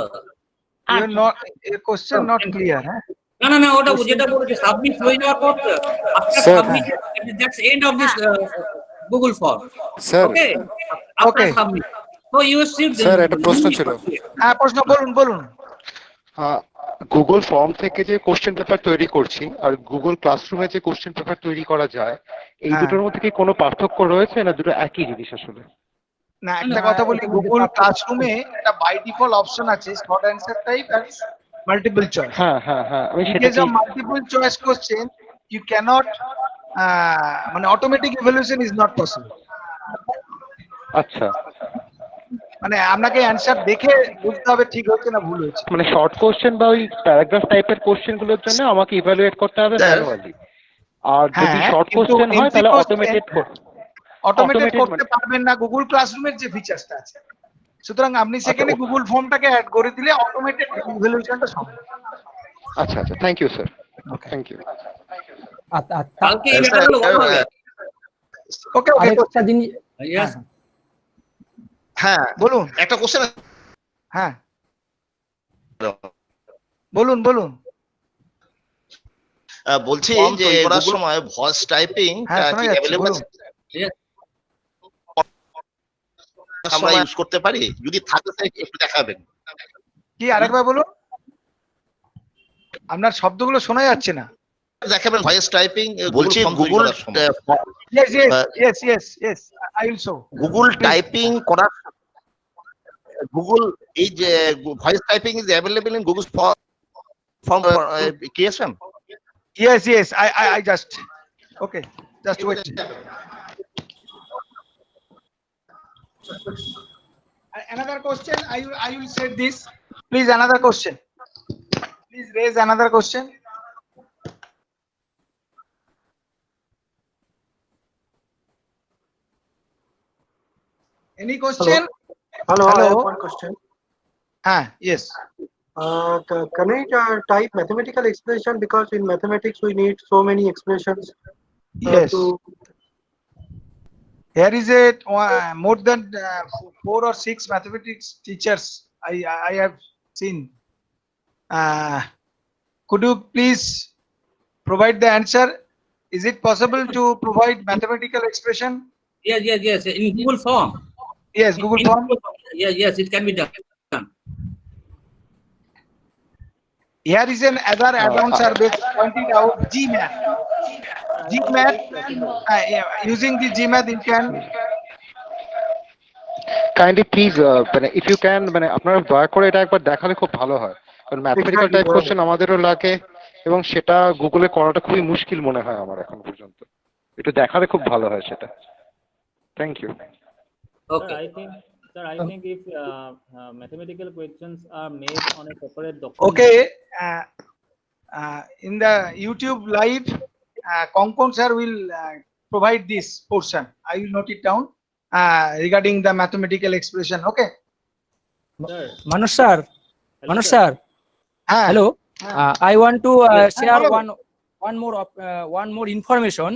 you are not a question not clear না ওটা যেটা বলেছে সাবমিট হয়ে যাওয়ার পর after submit that's end of this Google form sir okay submit so you should sir একটা প্রশ্ন ছিল হ্যাঁ প্রশ্ন বলুন গুগল ফর্ম থেকে যে কোশ্চেন পেপার তৈরি করছি আর গুগল ক্লাসরুমে যে কোশ্চেন পেপার তৈরি করা যায় এই দুটোর মধ্যে কি কোনো পার্থক্য রয়েছে না দুটো একই জিনিস আসলে না একটা কথা বলি গুগল ক্লাসরুমে একটা বাই ডিফল্ট অপশন আছে শর্ট অ্যানসার টাইপ আর multiple choice. আমি In সেটা case of multiple choice question, you cannot, মানে automatic evaluation is not possible. আচ্ছা, মানে আপনাকে অ্যানসার দেখে বুঝতে হবে ঠিক হচ্ছে না ভুল হচ্ছে। মানে শর্ট কোশ্চেন বা ওই প্যারাগ্রাফ টাইপের কোশ্চেন গুলোর জন্য আমাকে ইভালুয়েট করতে হবে ম্যানুয়ালি। আর যদি শর্ট কোশ্চেন হয় তাহলে অটোমেটেড করতে পারবেন না গুগল ক্লাসরুমের যে ফিচারসটা আছে। সুতরাং আপনি সেখানে গুগল ফর্মটাকে অ্যাড করে দিলে অটোমেটেড ইভালুয়েশনটা সম্ভব। আচ্ছা আচ্ছা, thank you sir, thank you. কালকে এই ব্যাপারগুলো বলা হবে। ওকে ওকে, আরেকটা জিনিস, হ্যাঁ বলুন, একটা কোশ্চেন। হ্যাঁ বলুন বলুন। বলছি যে করার সময় ভয়েস টাইপিং কি अवेलेबल আছে? আমরা ইউজ করতে পারি? যদি থাকে তাহলে একটু দেখাবেন। কি আরেকবার বলুন, আপনার শব্দগুলো শোনা যাচ্ছে না। দেখাবেন ভয়েস টাইপিং বলছি Google. Yes yes yes yes yes, I will show. Google typing করার গুগল এই যে voice typing is available in Google form creation. Yes yes, I just, okay, just wait. Another question, I will say this, please. Another question, please raise another question. Any question? Hello, Hello. I have one question. Yes. Can I type mathematical expression, because in mathematics we need so many expressions? Yes. Here is a more than 4 or 6 mathematics teachers I have seen. Could you please provide the answer? Is it possible to provide mathematical expression? Yes. In Google form. Yes, Google form. Yes, it can be done. Here is an other add-on service pointed out, GMath. Using the GMath you can. Kindly please মানে if you can, মানে আপনারা দয়া করে এটা একবার দেখালে খুব ভালো হয়, কারণ ম্যাথমেটিক্যাল টাইপ কোশ্চেন আমাদেরও লাগে এবং সেটা গুগলে করাটা খুবই মুশকিল মনে হয় আমার এখন পর্যন্ত। একটু দেখালে খুব ভালো হয় সেটা। Thank you. Okay. Sir, I think if mathematical questions are made on a separate document. Okay. In the YouTube live, Konkon sir will provide this portion. I will note it down regarding the mathematical expression. Okay. Manoj sir. Hello. I want to share one more information.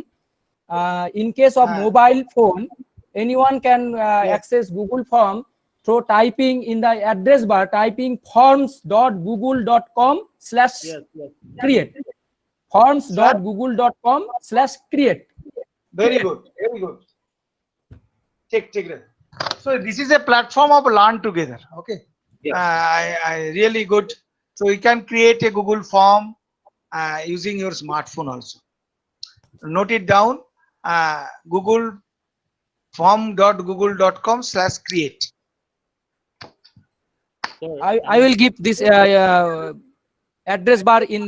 In case of mobile phone, anyone can access Google Form through typing in the address bar, typing forms.google.com/create. Forms.google.com/create. Very good. Take it. So this is a platform of learn together. Okay. I really good. So you can create a Google form using your smartphone also. Note it down. Google form.google.com/create. I will give this address bar in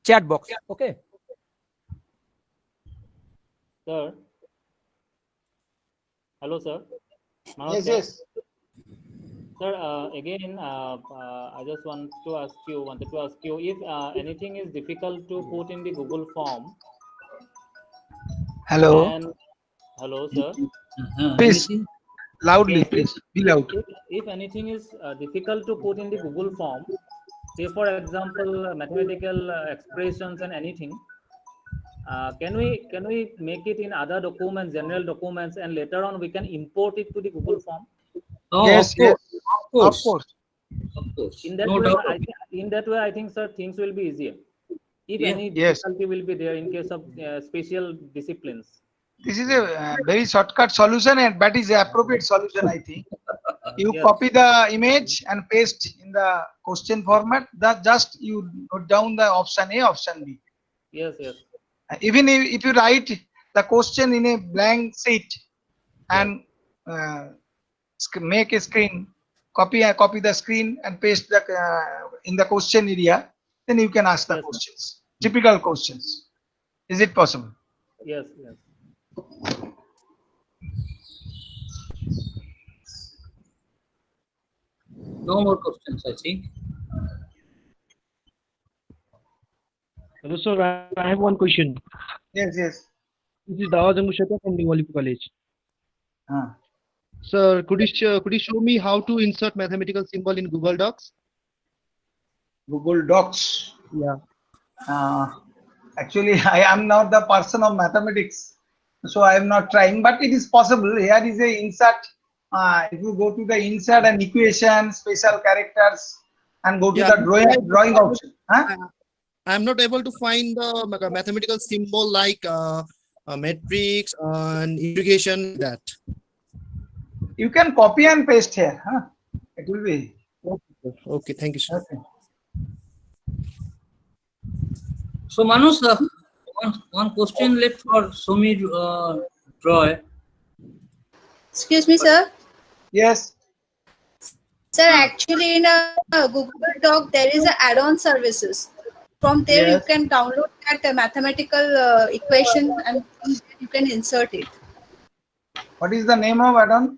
chat box. Okay. Sir. Hello, sir. Yes, sir. yes. Sir, again, I just wanted to ask you if anything is difficult to put in the Google form. Hello. Hello, sir. Please, loudly, please. Be loud. If anything is difficult to put in the Google form, say for example, mathematical expressions and anything, can we make it in other documents, general documents, and later on we can import it to the Google form? Yes, of course. In that way, I think, sir, things will be easier. If any difficulty will be there in case of special disciplines. This is a very shortcut solution, and that is the appropriate solution, I think. You copy the image and paste in the question format. That just you note down the option A, option B. Yes. Even if you write the question in a blank sheet and make a screen, copy the screen and paste the in the question area. Then you can ask the questions, typical questions. Is it possible? Yes, yes. No more questions, I think. Hello, sir. I have one question. Yes, yes. This is Dawaz Mushata from New Olive College. Sir, could you show me how to insert mathematical symbol in Google Docs? Google Docs. Yeah. Actually, I am not the person of mathematics, so I am not trying. But it is possible. Here is a insert. If you go to the insert and equation, special characters, and go to the drawing option. I'm not able to find the mathematical symbol like matrix and integration that. You can copy and paste here. It will be. Okay, thank you, sir. Okay. So Manus, one question left for Somi Roy. Excuse me, sir. Yes. Sir, actually in a Google Doc, there is a add-on services. From there, you can download that mathematical equation and you can insert it. What is the name of add-on?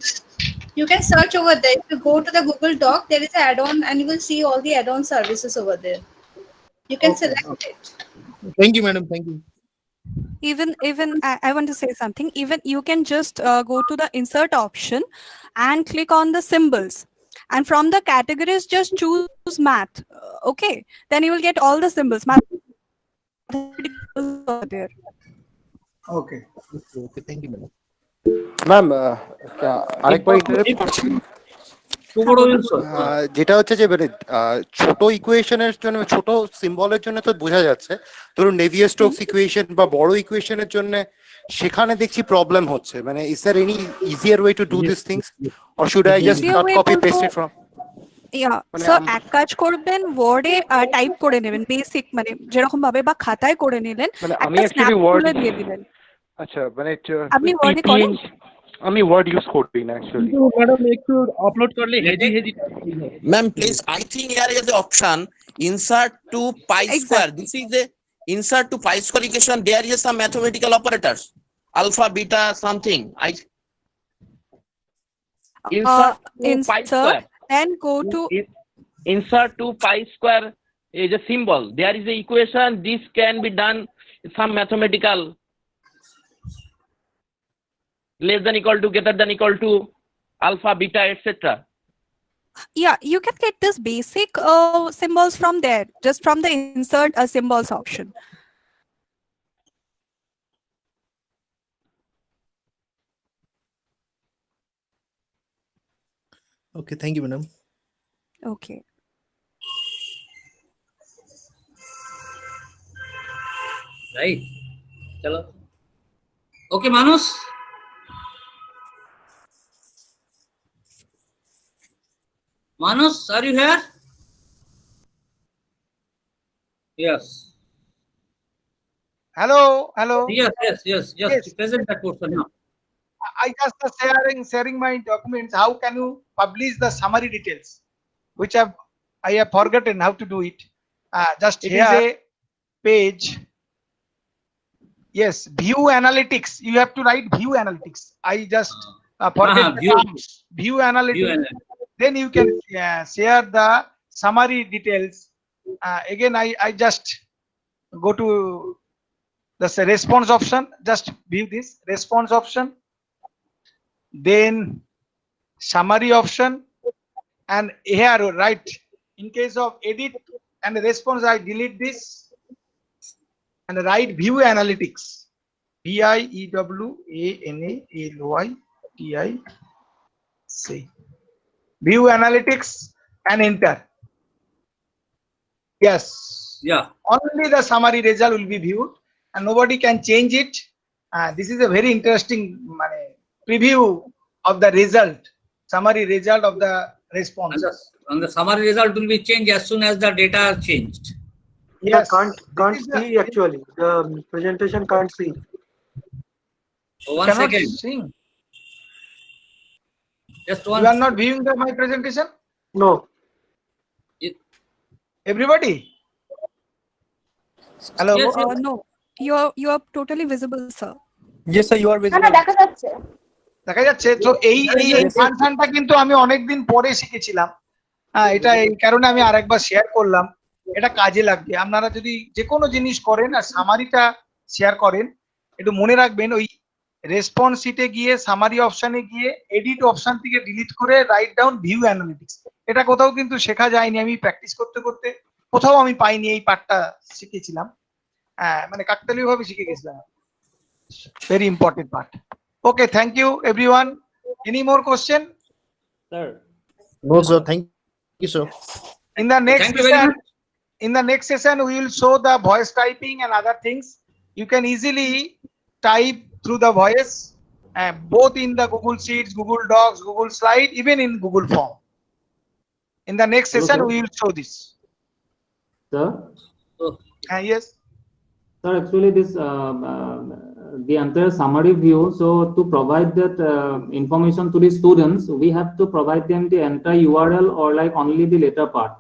You can search over there. If you go to the Google Doc, there is an add-on and you will see all the add-on services over there. You can select it. Thank you, madam. Thank you. Even I want to say something. Even you can just go to the insert option and click on the symbols. And from the categories, just choose math. Okay. Then you will get all the symbols. Math there. Okay. Okay. Thank you, madam. Ma'am আরেকবার interrupt করছি যেটা হচ্ছে যে মানে ছোট ইকুয়েশনের জন্য ছোট সিম্বলের জন্য তো বোঝা যাচ্ছে ধরুন নেভিয়ার-স্টোকস ইকুয়েশন বা বড় ইকুয়েশনের জন্য সেখানে দেখছি প্রবলেম হচ্ছে মানে is there any easier way to do this things or should I just cut copy paste it from so এক কাজ করবেন ওয়ার্ডে টাইপ করে নেবেন বেসিক মানে যেরকম ভাবে বা খাতায় করে নিলেন মানে আমি একটা অ্যাকচুয়ালি স্ন্যাপ ওয়ার্ড তুলে দিয়ে দিবেন আচ্ছা মানে আপনি ওয়ার্ডে করেন আমি ওয়ার্ড ইউজ করি না অ্যাকচুয়ালি ম্যাডাম একটু আপলোড করলে hazy Ma'am, please, I think here is the option insert to pi square. This is the insert to pi square equation. There is some mathematical operators, alpha, beta, something. Insert to pi square. Then go to insert to pi square is a symbol. There is a equation. This can be done some mathematical less than equal to greater than equal to alpha, beta, etc. Yeah, you can get this basic symbols from there, just from the insert symbols option. Okay, thank you, madam. Okay. Right. Chalo. Okay, Manus. Manus, are you here? Yes. Hello, hello. Yes. Present that portion now. I just sharing my documents. How can you publish the summary details, which I have forgotten how to do it. Just it here is a page. Yes, view analytics. You have to write view analytics. I just forget view analytics. Then you can share the summary details. Again, I just go to the response option. Just view this response option. Then summary option, and here write in case of edit and response I delete this and write view analytics, VIEWANALYTIC, view analytics, and enter. Yes, only the summary result will be viewed and nobody can change it. This is a very interesting preview of the result, summary result of the response. And the summary result will be changed as soon as the data are changed. Yes, can't see actually. The presentation can't see. One second. See. Just one. You are not viewing my presentation? No. Everybody? Hello? Yes, no. You are totally visible, sir. Yes, sir, you are visible. দেখা যাচ্ছে। দেখা যাচ্ছে তো এই ফাংশনটা কিন্তু আমি অনেকদিন পরে শিখেছিলাম। এটা এই কারণে আমি আরেকবার শেয়ার করলাম। এটা কাজে লাগবে। আপনারা যদি যে কোনো জিনিস করেন আর সামারিটা শেয়ার করেন, একটু মনে রাখবেন ওই রেসপন্স শিটে গিয়ে সামারি অপশনে গিয়ে এডিট অপশন থেকে ডিলিট করে রাইট ডাউন ভিউ অ্যানালিটিক্স। এটা কোথাও কিন্তু শেখা যায়নি, আমি প্র্যাকটিস করতে করতে কোথাও আমি পাইনি, এই পার্টটা শিখেছিলাম। মানে কাকতালীয় ভাবে শিখে গেছিলাম। Very important part. Okay, thank you everyone. Any more question? Sir. No, sir. Thank you, sir. In the next session, we will show the voice typing and other things. You can easily type through the voice, both in the Google Sheets, Google Docs, Google Slide, even in Google Form. In the next session, we will show this. Sir? Yes. Sir, actually this the entire summary view, so to provide that information to the students, we have to provide them the entire URL or like only the later part?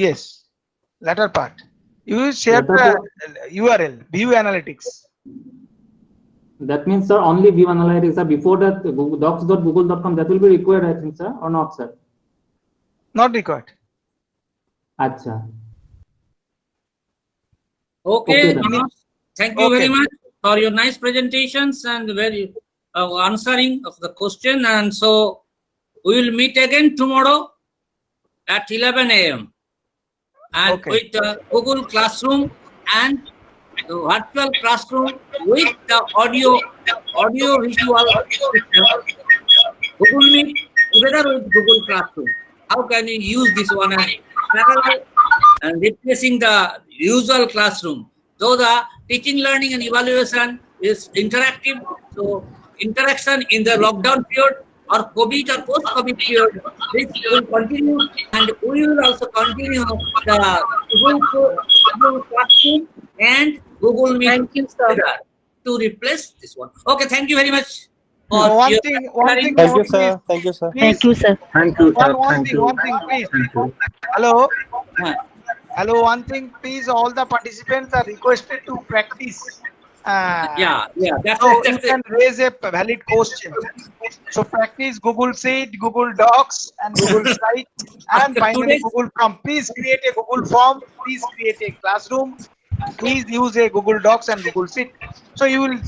Yes, latter part. You will share the URL, view analytics. That means, sir, only view analytics. Sir, before that, docs.google.com, that will be required, I think, sir, or not, sir? Not required. Acha. Okay, Manoj, thank you very much for your nice presentations and very answering of the question. And so we will meet again tomorrow at 11 a.m. and with Google Classroom and the virtual classroom with the audio visual system. Google Meet together with Google Classroom. How can you use this one as parallel and replacing the usual classroom? So the teaching, learning and evaluation is interactive. So interaction in the lockdown period or COVID or post-COVID period, this will continue, and we will also continue the Google Classroom and Google Meet together to replace this one. Okay, thank you very much. One thing. Thank you, sir. Thank you, sir. Thank you, sir. Thank you, sir. One thing, please. Hello, one thing, please. All the participants are requested to practice. So you can raise a valid question. So practice Google Sheet, Google Docs, and Google Slide, and finally Google Form. Please create a Google Form. Please create a classroom. Please use a Google Docs and Google Sheet. So you will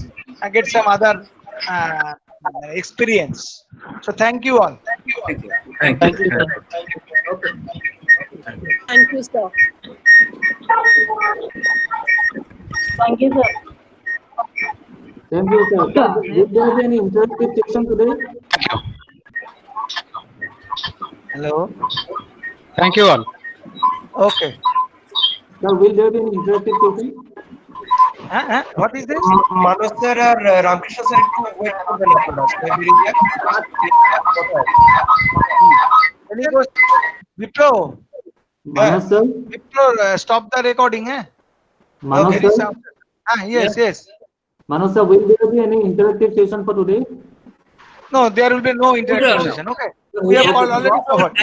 get some other experience. So thank you all. Thank you. Thank you, sir. Thank you, sir. Thank you, sir. Thank you, sir. Did there be any interactive section today? Hello. Thank you all. Okay. Sir, will there be any interactive session? What is this? Manoj sir or Ramkrishna sir to wait for the lecture. Any question? Vipro. Manoj sir? Vipro, stop the recording. Manoj Okay, sir? yes. Manoj sir, will there be any interactive session for today? No, there will be no interactive session. Okay. We have already covered.